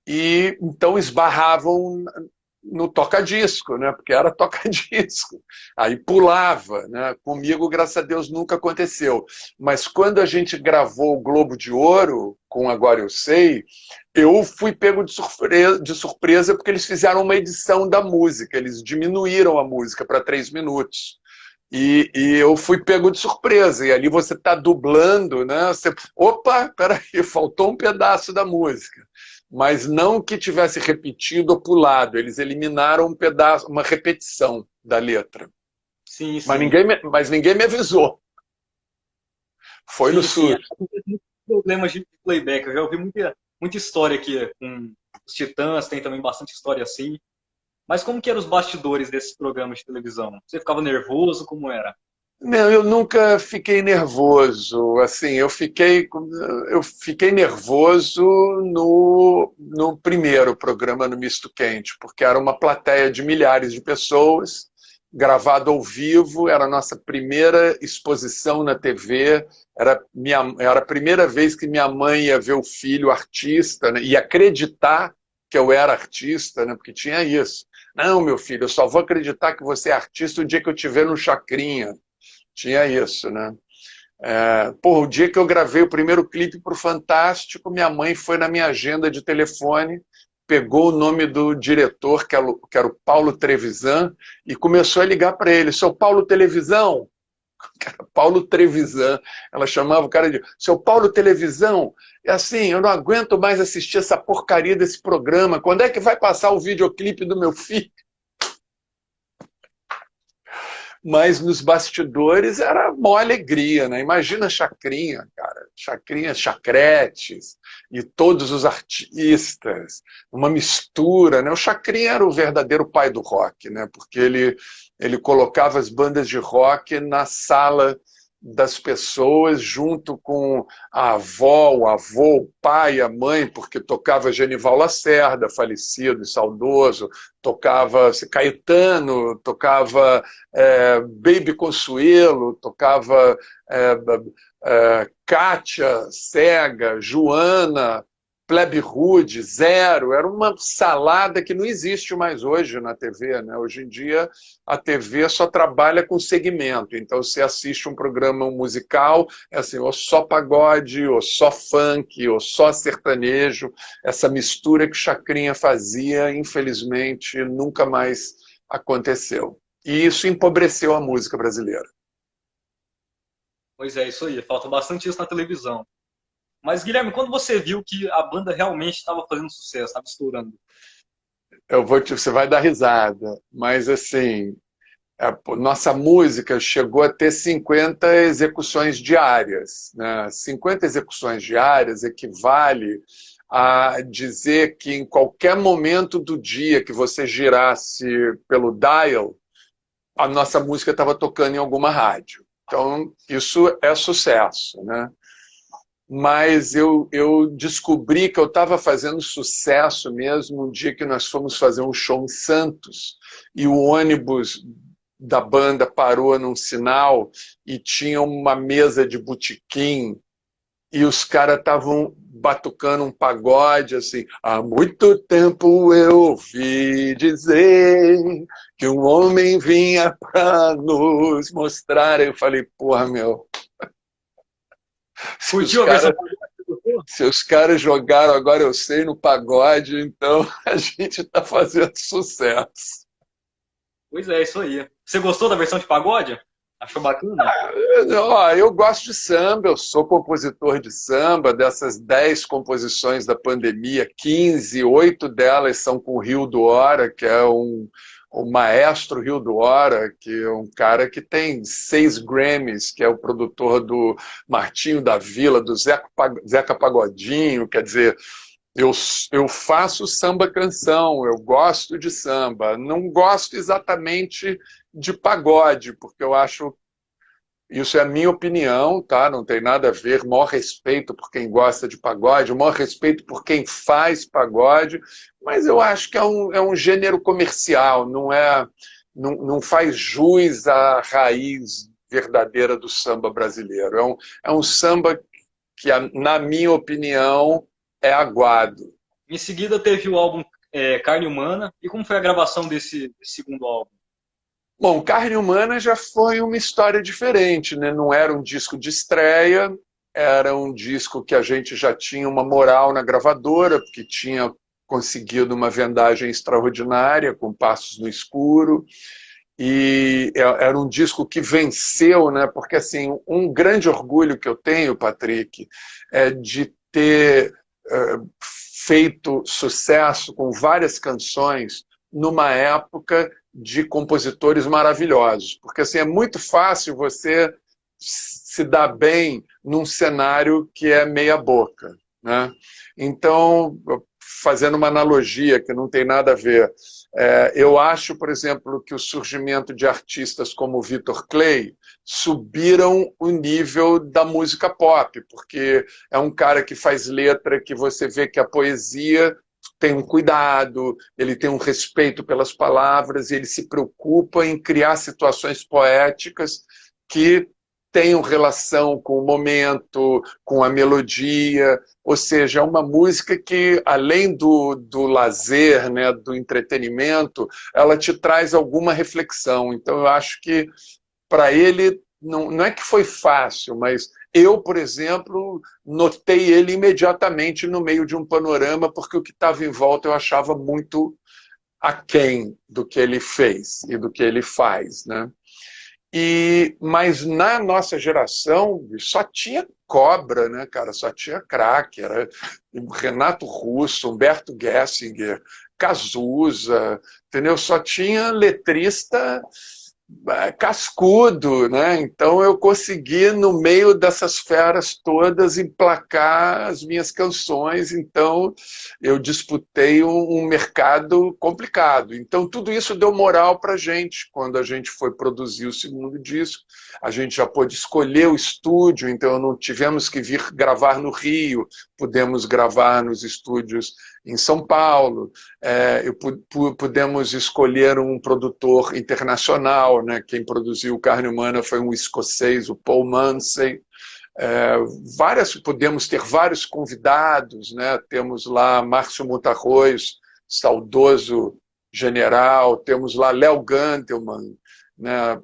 E então esbarravam no toca-disco, né? Porque era toca-disco. Aí pulava, né? Comigo, graças a Deus, nunca aconteceu. Mas quando a gente gravou o Globo de Ouro, com Agora Eu Sei, eu fui pego de surpresa porque eles fizeram uma edição da música, eles diminuíram a música para 3 minutos. E eu fui pego de surpresa, e ali você está dublando, né? Você, opa, peraí, faltou um pedaço da música. Mas não que tivesse repetido ou pulado, eles eliminaram um pedaço, uma repetição da letra. Sim, sim. Mas ninguém me avisou. Foi sim, no susto. Muitos problemas de playback, eu já ouvi muita história aqui com os Titãs, tem também bastante história assim. Mas como que eram os bastidores desses programas de televisão? Você ficava nervoso? Como era? Não, eu nunca fiquei nervoso. Assim, eu fiquei nervoso no primeiro programa, no Misto Quente, porque era uma plateia de milhares de pessoas, gravado ao vivo, era a nossa primeira exposição na TV, era a primeira vez que minha mãe ia ver o filho artista, né, e acreditar que eu era artista, né, porque tinha isso. Não, meu filho, eu só vou acreditar que você é artista o dia que eu te ver no Chacrinha. Tinha isso, né? O dia que eu gravei o primeiro clipe para o Fantástico, minha mãe foi na minha agenda de telefone, pegou o nome do diretor, que era o Paulo Trevisan, e começou a ligar para ele. Seu Paulo Televisão? Paulo Trevisan. Ela chamava o cara de seu Paulo Televisão. É assim, eu não aguento mais assistir essa porcaria desse programa. Quando é que vai passar o videoclipe do meu filho? Mas nos bastidores era mó alegria, né? Imagina Chacrinha, cara. Chacrinha, Chacretes e todos os artistas, uma mistura, né? O Chacrinha era o verdadeiro pai do rock, né? Porque ele colocava as bandas de rock na sala das pessoas, junto com a avó, o avô, o pai, a mãe, porque tocava Genival Lacerda, falecido e saudoso, tocava Caetano, tocava Baby Consuelo, tocava Kátia, Cega, Joana, Plebe Rude, Zero, era uma salada que não existe mais hoje na TV, né? Hoje em dia a TV só trabalha com segmento, então você assiste um programa musical, é assim, ou só pagode, ou só funk, ou só sertanejo, essa mistura que Chacrinha fazia, infelizmente, nunca mais aconteceu. E isso empobreceu a música brasileira. Pois é, isso aí, falta bastante isso na televisão. Mas, Guilherme, quando você viu que a banda realmente estava fazendo sucesso, estava estourando? Você vai dar risada, mas assim, nossa música chegou a ter 50 execuções diárias, né? 50 execuções diárias equivale a dizer que em qualquer momento do dia que você girasse pelo dial, a nossa música estava tocando em alguma rádio. Então, isso é sucesso, né? Mas eu descobri que eu estava fazendo sucesso mesmo um dia que nós fomos fazer um show em Santos e o ônibus da banda parou num sinal e tinha uma mesa de botequim e os caras estavam batucando um pagode assim. Há muito tempo eu ouvi dizer que um homem vinha para nos mostrar. Eu falei, porra, meu... Se os caras jogaram Agora Eu Sei no pagode, então a gente está fazendo sucesso. Pois é, isso aí. Você gostou da versão de pagode? Achou bacana? Eu gosto de samba, eu sou compositor de samba. Dessas 10 composições da pandemia, 15, 8 delas são com o Rio do Hora, que é o maestro Rio do Hora, que é um cara que tem 6 Grammys, que é o produtor do Martinho da Vila, do Zeca Pagodinho. Quer dizer, eu faço samba canção, eu gosto de samba. Não gosto exatamente de pagode, porque eu acho... Isso é a minha opinião, tá? Não tem nada a ver, maior respeito por quem gosta de pagode, maior respeito por quem faz pagode, mas eu acho que é um gênero comercial, não faz jus à raiz verdadeira do samba brasileiro. É um samba que, na minha opinião, é aguado. Em seguida teve o álbum Carne Humana. E como foi a gravação desse segundo álbum? Bom, Carne Humana já foi uma história diferente, né? Não era um disco de estreia, era um disco que a gente já tinha uma moral na gravadora, porque tinha conseguido uma vendagem extraordinária, com Passos no Escuro, e era um disco que venceu, né? Porque assim, um grande orgulho que eu tenho, Patrick, é de ter feito sucesso com várias canções numa época de compositores maravilhosos, porque assim, é muito fácil você se dar bem num cenário que é meia boca, né? Então, fazendo uma analogia que não tem nada a ver, eu acho, por exemplo, que o surgimento de artistas como o Victor Clay subiram o nível da música pop, porque é um cara que faz letra que você vê que a poesia tem um cuidado, ele tem um respeito pelas palavras, e ele se preocupa em criar situações poéticas que tenham relação com o momento, com a melodia, ou seja, é uma música que, além do lazer, né, do entretenimento, ela te traz alguma reflexão. Então eu acho que para ele, não é que foi fácil, mas eu, por exemplo, notei ele imediatamente no meio de um panorama, porque o que estava em volta eu achava muito aquém do que ele fez e do que ele faz, né? Mas na nossa geração só tinha cobra, né, cara? Só tinha craque. Era Renato Russo, Humberto Gessinger, Cazuza, entendeu? Só tinha letrista cascudo, né? Então eu consegui, no meio dessas feras todas, emplacar as minhas canções. Então eu disputei um mercado complicado. Então tudo isso deu moral para a gente. Quando a gente foi produzir o segundo disco, a gente já pôde escolher o estúdio, então não tivemos que vir gravar no Rio, pudemos gravar nos estúdios em São Paulo, pudemos escolher um produtor internacional, né? Quem produziu Carne Humana foi um escocês, o Paul Munsey. Podemos ter vários convidados, né? Temos lá Márcio Montarroz, saudoso general, temos lá Léo Gandelman, né?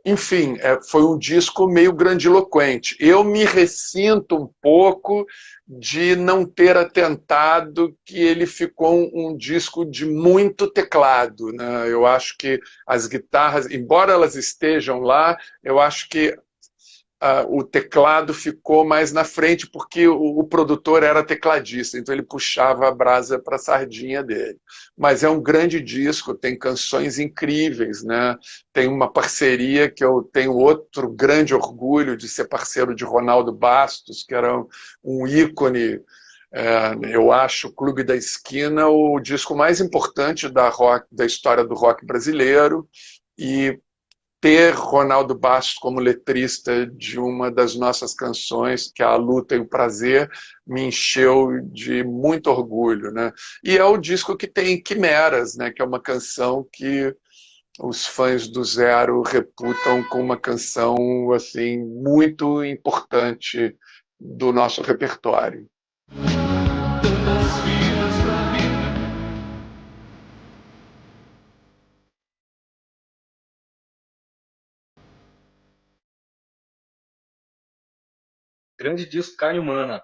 Enfim, foi um disco meio grandiloquente. Eu me ressinto um pouco de não ter atentado que ele ficou um disco de muito teclado, né? Eu acho que as guitarras, embora elas estejam lá, eu acho que o teclado ficou mais na frente porque o produtor era tecladista, então ele puxava a brasa para a sardinha dele. Mas é um grande disco, tem canções incríveis, né? Tem uma parceria que eu tenho outro grande orgulho de ser parceiro de Ronaldo Bastos, que era um ícone. Eu acho o Clube da Esquina o disco mais importante da história do rock brasileiro, e ter Ronaldo Bastos como letrista de uma das nossas canções, que é A Luta e o Prazer, me encheu de muito orgulho, né? E é o disco que tem Quimeras, né? Que é uma canção que os fãs do Zero reputam como uma canção assim, muito importante do nosso repertório. Grande disco Carne Humana.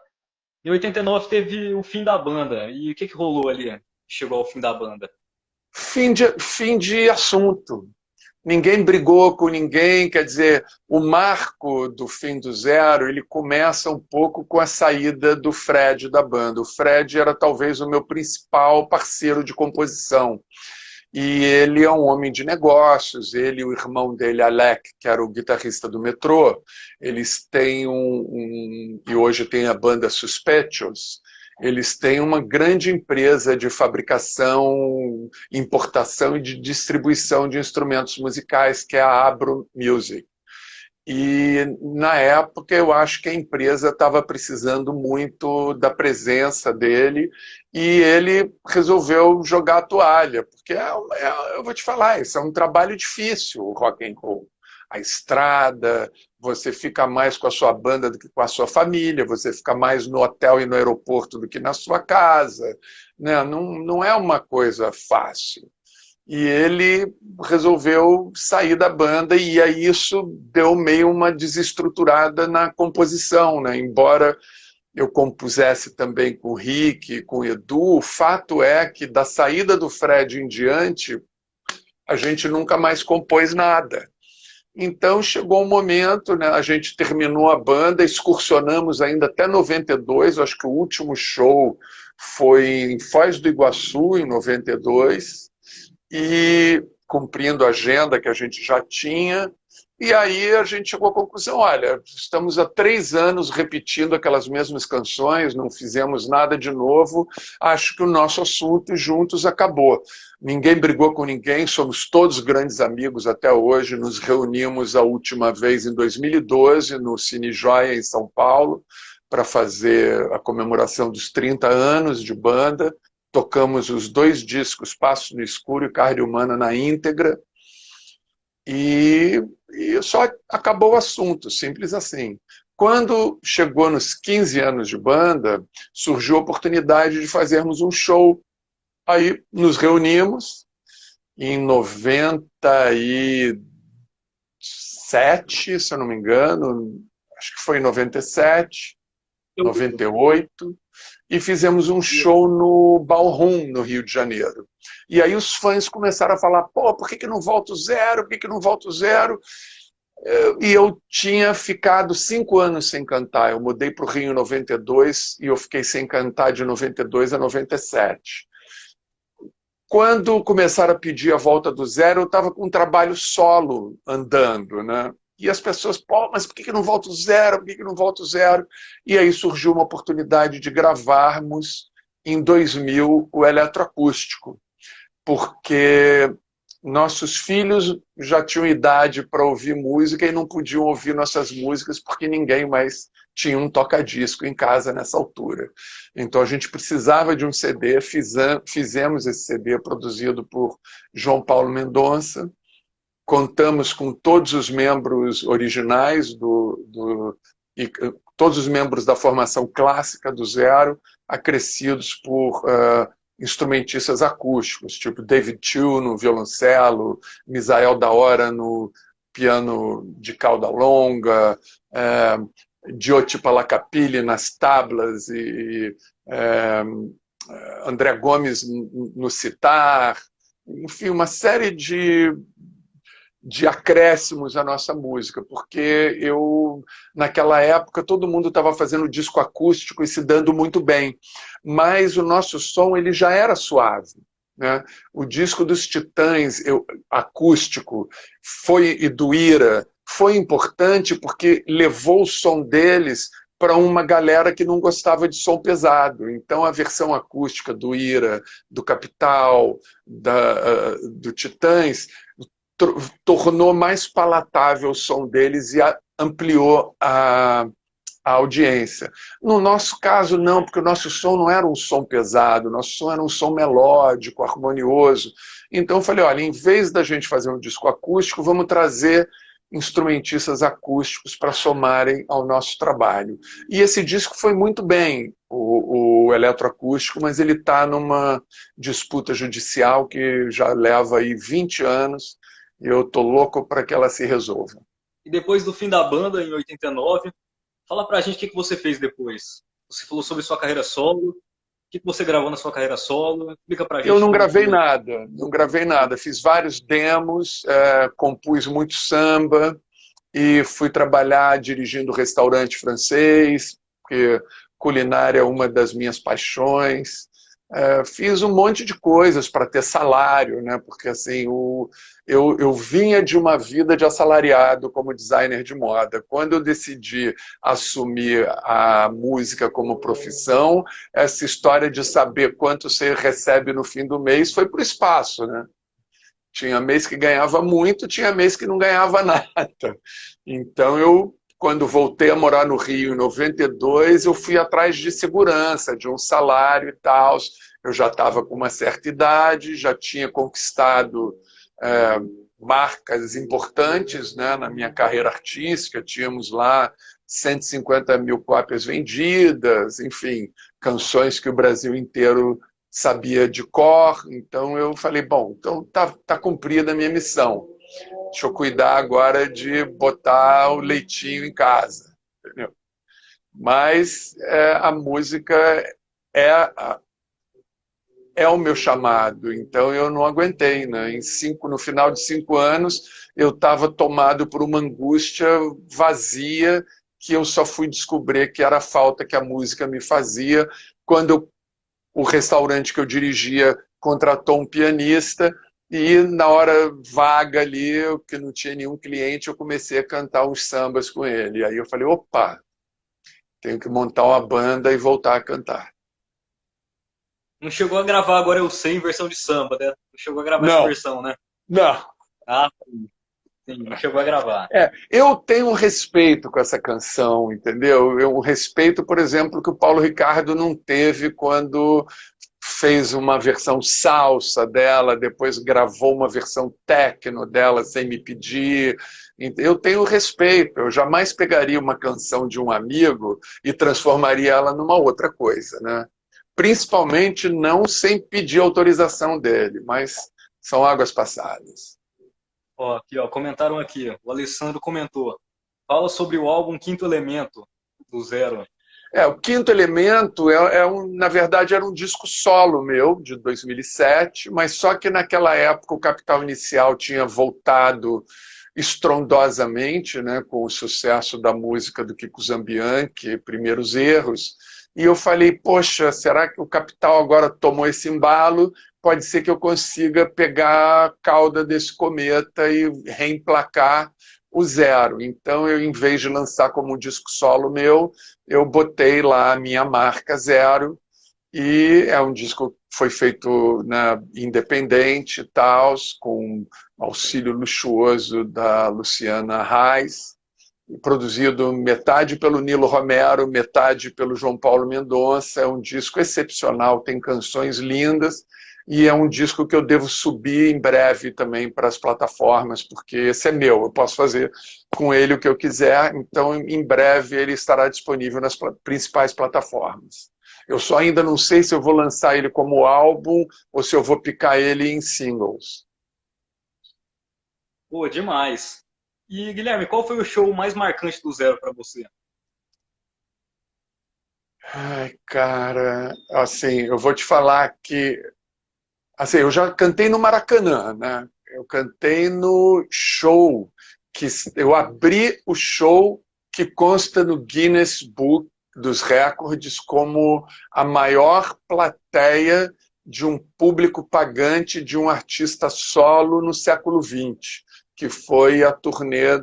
Em 89 teve o fim da banda. E o que rolou ali? Chegou ao fim da banda. Fim de assunto. Ninguém brigou com ninguém, quer dizer, o marco do fim do Zero, ele começa um pouco com a saída do Fred da banda. O Fred era talvez o meu principal parceiro de composição. E ele é um homem de negócios, ele e o irmão dele, Alec, que era o guitarrista do Metrô, eles têm e hoje tem a banda Suspectos, eles têm uma grande empresa de fabricação, importação e de distribuição de instrumentos musicais, que é a Abro Music. E, na época, eu acho que a empresa estava precisando muito da presença dele e ele resolveu jogar a toalha, porque eu vou te falar, isso é um trabalho difícil, o rock and roll. A estrada, você fica mais com a sua banda do que com a sua família, você fica mais no hotel e no aeroporto do que na sua casa, né? Não é uma coisa fácil. E ele resolveu sair da banda e aí isso deu meio uma desestruturada na composição, né? Embora eu compusesse também com o Rick, com o Edu, o fato é que da saída do Fred em diante, a gente nunca mais compôs nada. Então chegou um momento, né, a gente terminou a banda, excursionamos ainda até 92, acho que o último show foi em Foz do Iguaçu, em 92, e cumprindo a agenda que a gente já tinha, e aí a gente chegou à conclusão, olha, estamos há 3 anos repetindo aquelas mesmas canções, não fizemos nada de novo, acho que o nosso assunto juntos acabou. Ninguém brigou com ninguém, somos todos grandes amigos até hoje, nos reunimos a última vez em 2012, no Cine Joia, em São Paulo, para fazer a comemoração dos 30 anos de banda. Tocamos os 2 discos, Passo no Escuro e Carne Humana, na íntegra, e só acabou o assunto, simples assim. Quando chegou nos 15 anos de banda, surgiu a oportunidade de fazermos um show. Aí nos reunimos, em 97, se eu não me engano, acho que foi em 97, 98, e fizemos um show no Ballroom, no Rio de Janeiro. E aí os fãs começaram a falar, pô, por que não volta o Zero? Por que não volta o Zero? E eu tinha ficado 5 anos sem cantar. Eu mudei para o Rio em 92 e eu fiquei sem cantar de 92 a 97. Quando começaram a pedir a volta do zero, eu estava com um trabalho solo andando, né? E as pessoas, pô, mas por que não volta o zero? Por que não volta o zero? E aí surgiu uma oportunidade de gravarmos, em 2000, o eletroacústico, porque nossos filhos já tinham idade para ouvir música e não podiam ouvir nossas músicas porque ninguém mais tinha um toca-disco em casa nessa altura. Então a gente precisava de um CD, fizemos esse CD produzido por João Paulo Mendonça, contamos com todos os membros originais e todos os membros da formação clássica do Zero, acrescidos por instrumentistas acústicos, tipo David Chu no violoncelo, Misael da Hora no piano de cauda longa, Diotti Palacapilli nas tablas e André Gomes no sitar, enfim, uma série de acréscimos à nossa música, porque naquela época, todo mundo estava fazendo disco acústico e se dando muito bem, mas o nosso som ele já era suave, né? O disco dos Titãs, acústico, e do Ira, foi importante porque levou o som deles para uma galera que não gostava de som pesado. Então, a versão acústica do Ira, do Capital, do Titãs, tornou mais palatável o som deles e ampliou a audiência. No nosso caso, não, porque o nosso som não era um som pesado, o nosso som era um som melódico, harmonioso. Então eu falei, olha, em vez da gente fazer um disco acústico, vamos trazer instrumentistas acústicos para somarem ao nosso trabalho. E esse disco foi muito bem, o eletroacústico, mas ele está numa disputa judicial que já leva aí 20 anos, e eu tô louco para que ela se resolva. E depois do fim da banda, em 89, fala pra gente o que você fez depois. Você falou sobre sua carreira solo. O que você gravou na sua carreira solo? Explica pra gente. Eu não gravei nada. Fiz vários demos, compus muito samba e fui trabalhar dirigindo restaurante francês, porque culinária é uma das minhas paixões. Fiz um monte de coisas para ter salário, né? Porque assim, eu vinha de uma vida de assalariado como designer de moda. Quando eu decidi assumir a música como profissão, essa história de saber quanto você recebe no fim do mês foi para o espaço, né? Tinha mês que ganhava muito, tinha mês que não ganhava nada. Então quando voltei a morar no Rio em 92, eu fui atrás de segurança, de um salário e tal. Eu já estava com uma certa idade, já tinha conquistado marcas importantes, né, na minha carreira artística. Tínhamos lá 150 mil cópias vendidas, enfim, canções que o Brasil inteiro sabia de cor. Então eu falei, bom, então tá cumprida a minha missão. Deixa eu cuidar agora de botar o leitinho em casa. Entendeu? Mas a música é o meu chamado, então eu não aguentei, né? No final de 5 anos, eu estava tomado por uma angústia vazia que eu só fui descobrir que era a falta que a música me fazia quando o restaurante que eu dirigia contratou um pianista. E na hora vaga ali, que não tinha nenhum cliente, eu comecei a cantar uns sambas com ele. Aí eu falei, opa, tenho que montar uma banda e voltar a cantar. Não chegou a gravar Agora Eu Sei em versão de samba, né? Não chegou a gravar essa versão, né? Não. Ah, sim, não chegou a gravar. Eu tenho um respeito com essa canção, entendeu? Um respeito, por exemplo, que o Paulo Ricardo não teve quando fez uma versão salsa dela, depois gravou uma versão techno dela sem me pedir. Eu tenho respeito, eu jamais pegaria uma canção de um amigo e transformaria ela numa outra coisa, né? Principalmente não sem pedir autorização dele, mas são águas passadas. Comentaram aqui, o Alessandro comentou, fala sobre o álbum Quinto Elemento, do Zero. O Quinto Elemento, na verdade, era um disco solo meu, de 2007, mas só que naquela época o Capital Inicial tinha voltado estrondosamente, né, com o sucesso da música do Kiko Zambianchi, Primeiros Erros, e eu falei, poxa, será que o Capital agora tomou esse embalo? pode ser que eu consiga pegar a cauda desse cometa e reemplacar o Zero. Então, eu, em vez de lançar como um disco solo meu, eu botei lá a minha marca Zero, e é um disco que foi feito, né, independente e tal, com auxílio luxuoso da Luciana Reis, produzido metade pelo Nilo Romero, metade pelo João Paulo Mendonça. É um disco excepcional, tem canções lindas, e é um disco que eu devo subir em breve também para as plataformas, porque esse é meu, eu posso fazer com ele o que eu quiser, então em breve ele estará disponível nas principais plataformas. Eu só ainda não sei se eu vou lançar ele como álbum ou se eu vou picar ele em singles. Pô, demais. E, Guilherme, qual foi o show mais marcante do Zero para você? Ai, cara, assim, eu vou te falar que assim, eu já cantei no Maracanã, né? Eu cantei no show, que eu abri o show que consta no Guinness Book dos Recordes como a maior plateia de um público pagante de um artista solo no século XX, que foi a turnê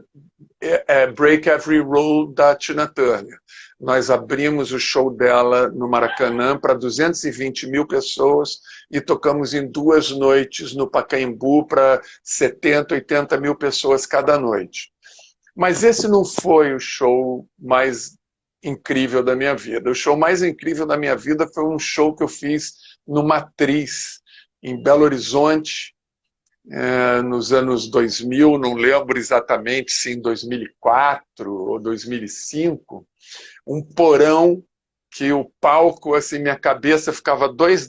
Break Every Rule da Tina Turner. Nós abrimos o show dela no Maracanã para 220 mil pessoas e tocamos em 2 noites no Pacaembu para 70, 80 mil pessoas cada noite. Mas esse não foi o show mais incrível da minha vida. O show mais incrível da minha vida foi um show que eu fiz no Matriz, em Belo Horizonte, nos anos 2000, não lembro exatamente se em 2004 ou 2005, um porão que o palco, assim, minha cabeça ficava 2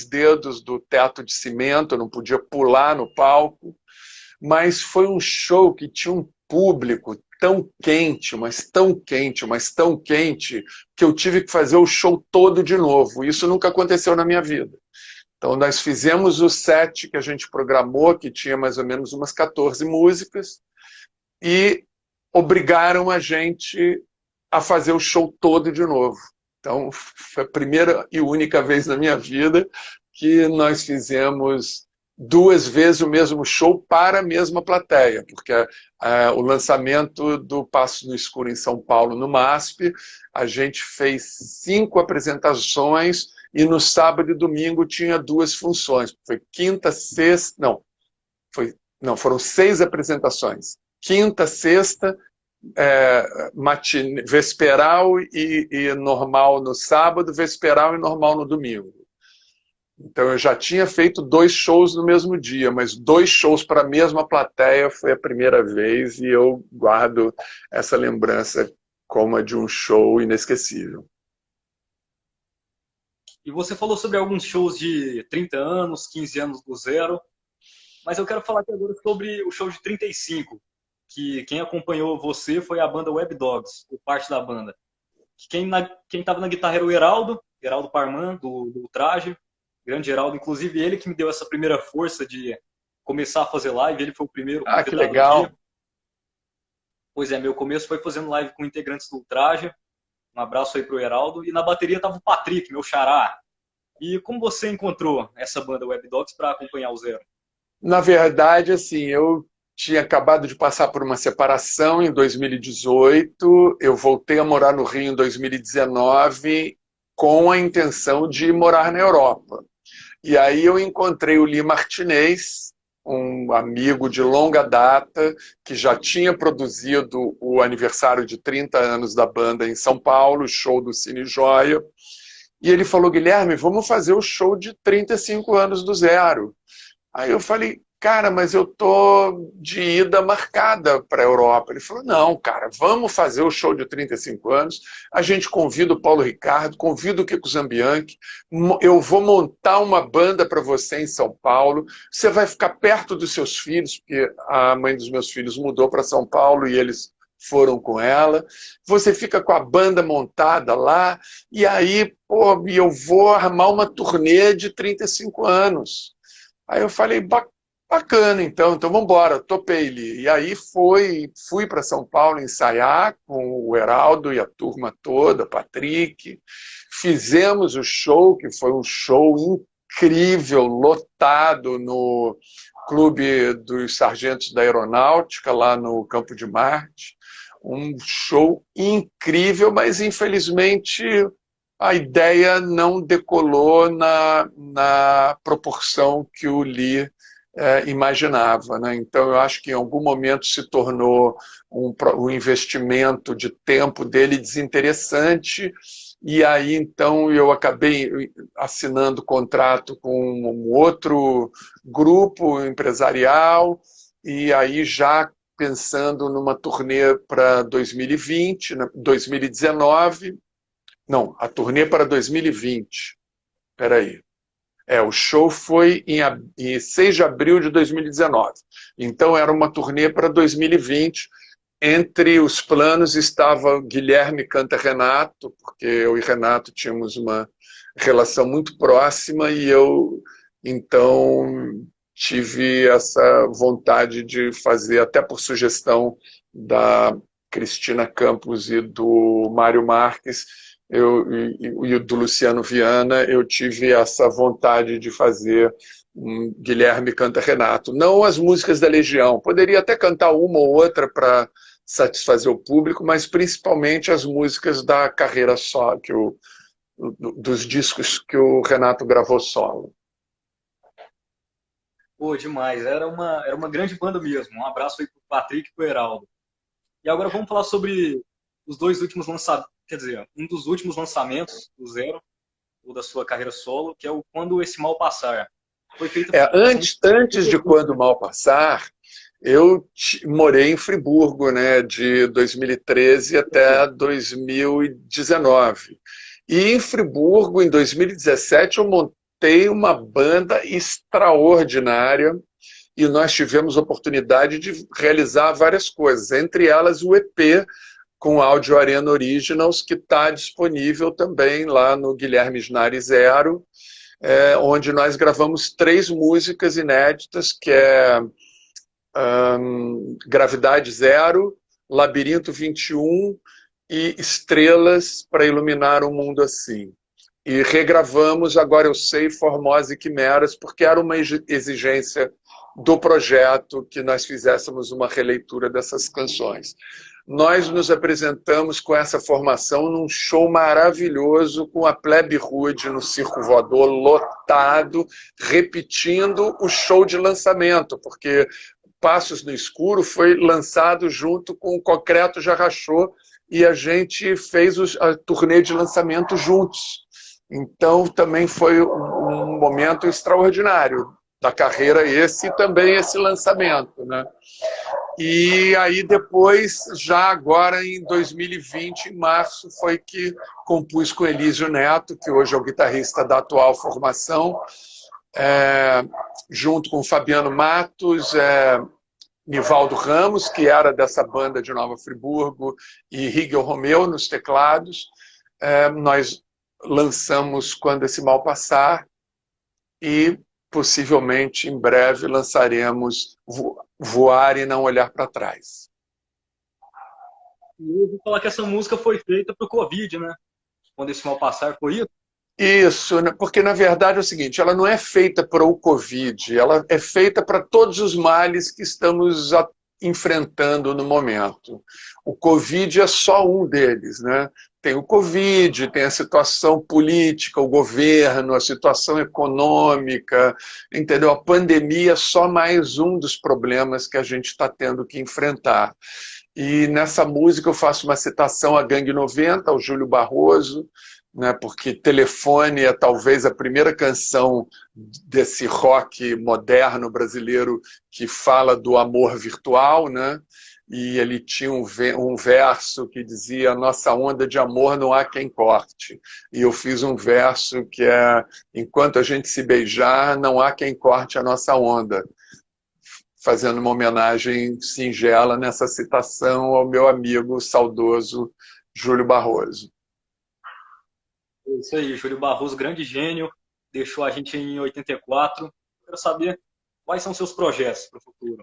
dedos do teto de cimento, eu não podia pular no palco, mas foi um show que tinha um público tão quente, mas tão quente, mas tão quente, que eu tive que fazer o show todo de novo. Isso nunca aconteceu na minha vida. Então, nós fizemos o set que a gente programou, que tinha mais ou menos umas 14 músicas, e obrigaram a gente a fazer o show todo de novo. Então, foi a primeira e única vez na minha vida que nós fizemos 2 vezes o mesmo show para a mesma plateia, porque o lançamento do Passo no Escuro em São Paulo, no MASP, a gente fez 5 apresentações e no sábado e domingo tinha 2 funções. Foi quinta, sexta... foram 6 apresentações. Quinta, sexta, vesperal e normal no sábado, vesperal e normal no domingo. Então eu já tinha feito 2 shows no mesmo dia, mas 2 shows para a mesma plateia foi a primeira vez, e eu guardo essa lembrança como a de um show inesquecível. E você falou sobre alguns shows de 30 anos, 15 anos do Zero, mas eu quero falar aqui agora sobre o show de 35, que quem acompanhou você foi a banda Web Dogs, por parte da banda. Quem estava na guitarra era o Heraldo Parman, do Traje, grande Heraldo, inclusive ele que me deu essa primeira força de começar a fazer live, ele foi o primeiro. Ah, que legal! Pois é, meu começo foi fazendo live com integrantes do Traje. Um abraço aí pro Heraldo. E na bateria tava o Patrick, meu xará. E como você encontrou essa banda Web Dogs para acompanhar o Zero? Na verdade, assim, eu tinha acabado de passar por uma separação em 2018, eu voltei a morar no Rio em 2019 com a intenção de morar na Europa. E aí eu encontrei o Lee Martinez, um amigo de longa data, que já tinha produzido o aniversário de 30 anos da banda em São Paulo, o show do Cine Joia. E ele falou: Guilherme, vamos fazer o show de 35 anos do Zero. Aí eu falei: cara, mas eu tô de ida marcada para a Europa. Ele falou: não, cara, vamos fazer o show de 35 anos, a gente convida o Paulo Ricardo, convida o Kiko Zambianchi, eu vou montar uma banda para você em São Paulo, você vai ficar perto dos seus filhos, porque a mãe dos meus filhos mudou para São Paulo e eles foram com ela, você fica com a banda montada lá, e aí, pô, eu vou armar uma turnê de 35 anos. Aí eu falei: bacana, então vamos embora, topei ele. E aí fui para São Paulo ensaiar com o Heraldo e a turma toda, Patrick. Fizemos o show, que foi um show incrível, lotado no Clube dos Sargentos da Aeronáutica, lá no Campo de Marte. Um show incrível, mas infelizmente a ideia não decolou na proporção que o Lee imaginava, né? Então eu acho que em algum momento se tornou um investimento de tempo dele desinteressante, e aí então eu acabei assinando contrato com um outro grupo empresarial, e aí já pensando numa turnê para 2020, 2019, não, a turnê para 2020, peraí. O show foi em 6 de abril de 2019. Então era uma turnê para 2020. Entre os planos estava Guilherme Canta Renato, porque eu e Renato tínhamos uma relação muito próxima, e eu, então, tive essa vontade de fazer, até por sugestão da Cristina Campos e do Mário Marques, e do Luciano Viana, eu tive essa vontade de fazer um Guilherme Canta Renato. Não as músicas da Legião, poderia até cantar uma ou outra para satisfazer o público, mas principalmente as músicas da carreira solo, dos discos que o Renato gravou solo. Pô, demais. Era uma grande banda mesmo. Um abraço aí pro Patrick e pro Heraldo. E agora vamos falar sobre os dois últimos lançamentos, quer dizer, um dos últimos lançamentos do Zero, ou da sua carreira solo, que é o Quando Esse Mal Passar. Foi feito antes de Quando o Mal Passar, eu morei em Friburgo, né, de 2013 até 2019. E em Friburgo, em 2017, eu montei uma banda extraordinária, e nós tivemos oportunidade de realizar várias coisas, entre elas o EP com Áudio Arena Originals, que está disponível também lá no Guilherme Snari Zero, onde nós gravamos 3 músicas inéditas, que é Gravidade Zero, Labirinto 21 e Estrelas para Iluminar um Mundo Assim. E regravamos Agora Eu Sei, Formosa e Quimeras, porque era uma exigência do projeto que nós fizéssemos uma releitura dessas canções. Nós nos apresentamos com essa formação num show maravilhoso com a Plebe Rude no Circo Voador, lotado, repetindo o show de lançamento, porque Passos no Escuro foi lançado junto com o Concreto Já Rachou, e a gente fez a turnê de lançamento juntos. Então também foi um momento extraordinário da carreira esse, e também esse lançamento, né? E aí depois, já agora em 2020, em março, foi que compus com Elísio Neto, que hoje é o guitarrista da atual formação, junto com Fabiano Matos, Nivaldo Ramos, que era dessa banda de Nova Friburgo, e Rigel Romeu nos teclados. Nós lançamos Quando Esse Mal Passar, e possivelmente em breve lançaremos Voar e Não Olhar para Trás. Eu vou falar que essa música foi feita para o Covid, né? Quando Esse Mal Passar, foi isso? Isso, porque na verdade é o seguinte, ela não é feita para o Covid, ela é feita para todos os males que estamos enfrentando no momento. O Covid é só um deles, né? Tem o Covid, tem a situação política, o governo, a situação econômica, entendeu? A pandemia é só mais um dos problemas que a gente está tendo que enfrentar. E nessa música eu faço uma citação à Gangue 90, ao Júlio Barroso, né, porque Telefone é talvez a primeira canção desse rock moderno brasileiro que fala do amor virtual, né? E ele tinha um verso que dizia: nossa onda de amor não há quem corte. E eu fiz um verso que é: enquanto a gente se beijar, não há quem corte a nossa onda, fazendo uma homenagem singela nessa citação ao meu amigo saudoso Júlio Barroso. É isso aí, Júlio Barroso, grande gênio, deixou a gente em 84. Quero saber quais são seus projetos para o futuro.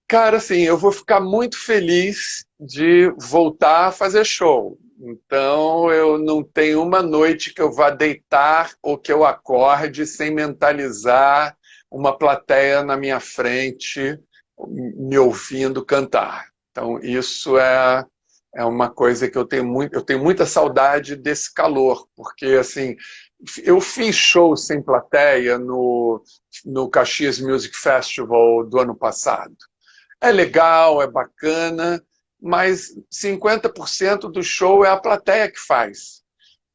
Cara, assim, eu vou ficar muito feliz de voltar a fazer show. Então, eu não tenho uma noite que eu vá deitar ou que eu acorde sem mentalizar uma plateia na minha frente me ouvindo cantar. Então, isso é uma coisa que eu tenho muita saudade desse calor, porque assim, eu fiz show sem plateia no Caxias Music Festival do ano passado. É legal, é bacana, mas 50% do show é a plateia que faz.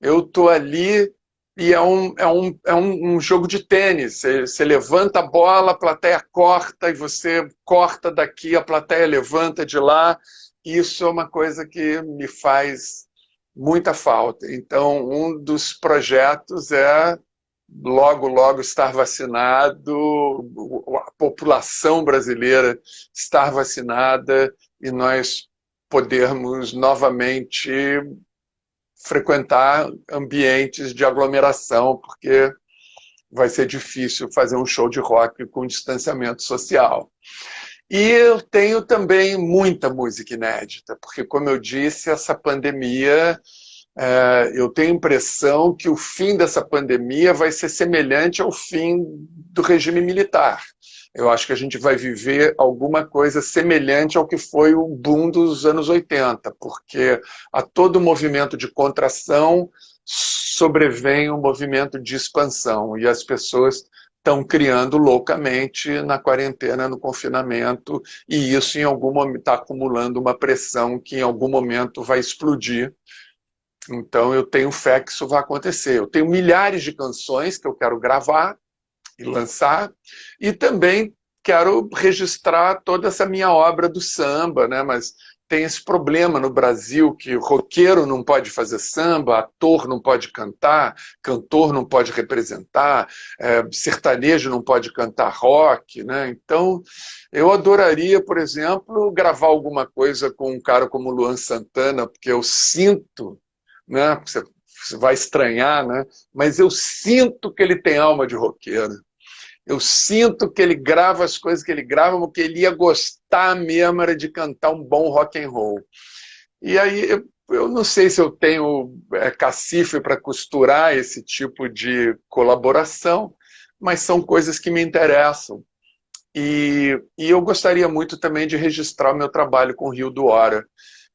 Eu estou ali e é um jogo de tênis. Você levanta a bola, a plateia corta, e você corta daqui, a plateia levanta de lá. Isso é uma coisa que me faz muita falta. Então, um dos projetos é logo, logo estar vacinado, a população brasileira estar vacinada e nós podermos novamente frequentar ambientes de aglomeração, porque vai ser difícil fazer um show de rock com distanciamento social. E eu tenho também muita música inédita, porque, como eu disse, essa pandemia, eu tenho a impressão que o fim dessa pandemia vai ser semelhante ao fim do regime militar. Eu acho que a gente vai viver alguma coisa semelhante ao que foi o boom dos anos 80, porque a todo movimento de contração sobrevém um movimento de expansão, e as pessoas estão criando loucamente na quarentena, no confinamento, e isso em algum momento está acumulando uma pressão que em algum momento vai explodir. Então eu tenho fé que isso vai acontecer. Eu tenho milhares de canções que eu quero gravar e lançar, e também quero registrar toda essa minha obra do samba, né? Mas tem esse problema no Brasil que roqueiro não pode fazer samba, ator não pode cantar, cantor não pode representar, sertanejo não pode cantar rock, né? Então, eu adoraria, por exemplo, gravar alguma coisa com um cara como Luan Santana, porque eu sinto, né? Você vai estranhar, né? Mas eu sinto que ele tem alma de roqueiro. Eu sinto que ele grava as coisas que ele grava, porque ele ia gostar mesmo era de cantar um bom rock and roll. E aí eu não sei se eu tenho cacife para costurar esse tipo de colaboração, mas são coisas que me interessam. E eu gostaria muito também de registrar o meu trabalho com o Rio do Hora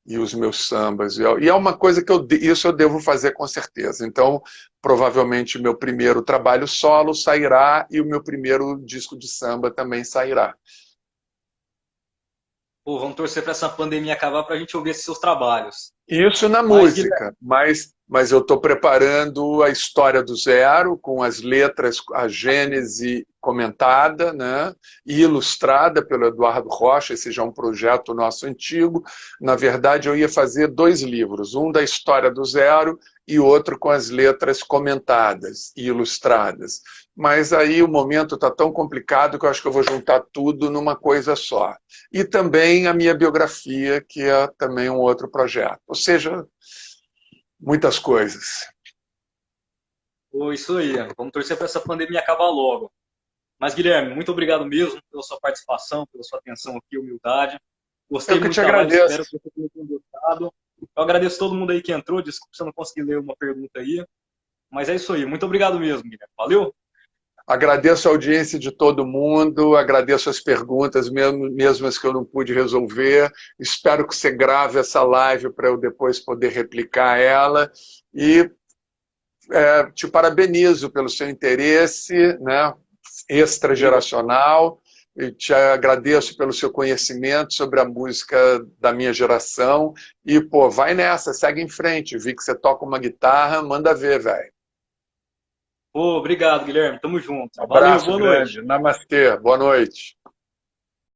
e os meus sambas. E é uma coisa que isso eu devo fazer com certeza. Então, provavelmente, o meu primeiro trabalho solo sairá e o meu primeiro disco de samba também sairá. Pô, vamos torcer para essa pandemia acabar para a gente ouvir esses seus trabalhos. Isso na música, mas eu estou preparando a história do zero, com as letras, a gênese comentada, né, e ilustrada pelo Eduardo Rocha. Esse já é um projeto nosso antigo. Na verdade, eu ia fazer 2 livros, um da história do zero e outro com as letras comentadas e ilustradas. Mas aí o momento está tão complicado que eu acho que eu vou juntar tudo numa coisa só. E também a minha biografia, que é também um outro projeto. Ou seja, muitas coisas. Pô, isso aí. Vamos torcer para essa pandemia acabar logo. Mas, Guilherme, muito obrigado mesmo pela sua participação, pela sua atenção aqui, humildade. Gostei muito da live, espero que você tenha gostado. Eu agradeço todo mundo aí que entrou. Desculpa se eu não consegui ler uma pergunta aí. Mas é isso aí. Muito obrigado mesmo, Guilherme. Valeu! Agradeço a audiência de todo mundo, agradeço as perguntas, mesmo as que eu não pude resolver. Espero que você grave essa live para eu depois poder replicar ela. E te parabenizo pelo seu interesse, né, extrageracional. E te agradeço pelo seu conhecimento sobre a música da minha geração. E, pô, vai nessa, segue em frente. Vi que você toca uma guitarra, manda ver, velho. Obrigado, Guilherme. Tamo junto. Abraço, valeu, boa noite. Namastê, boa noite.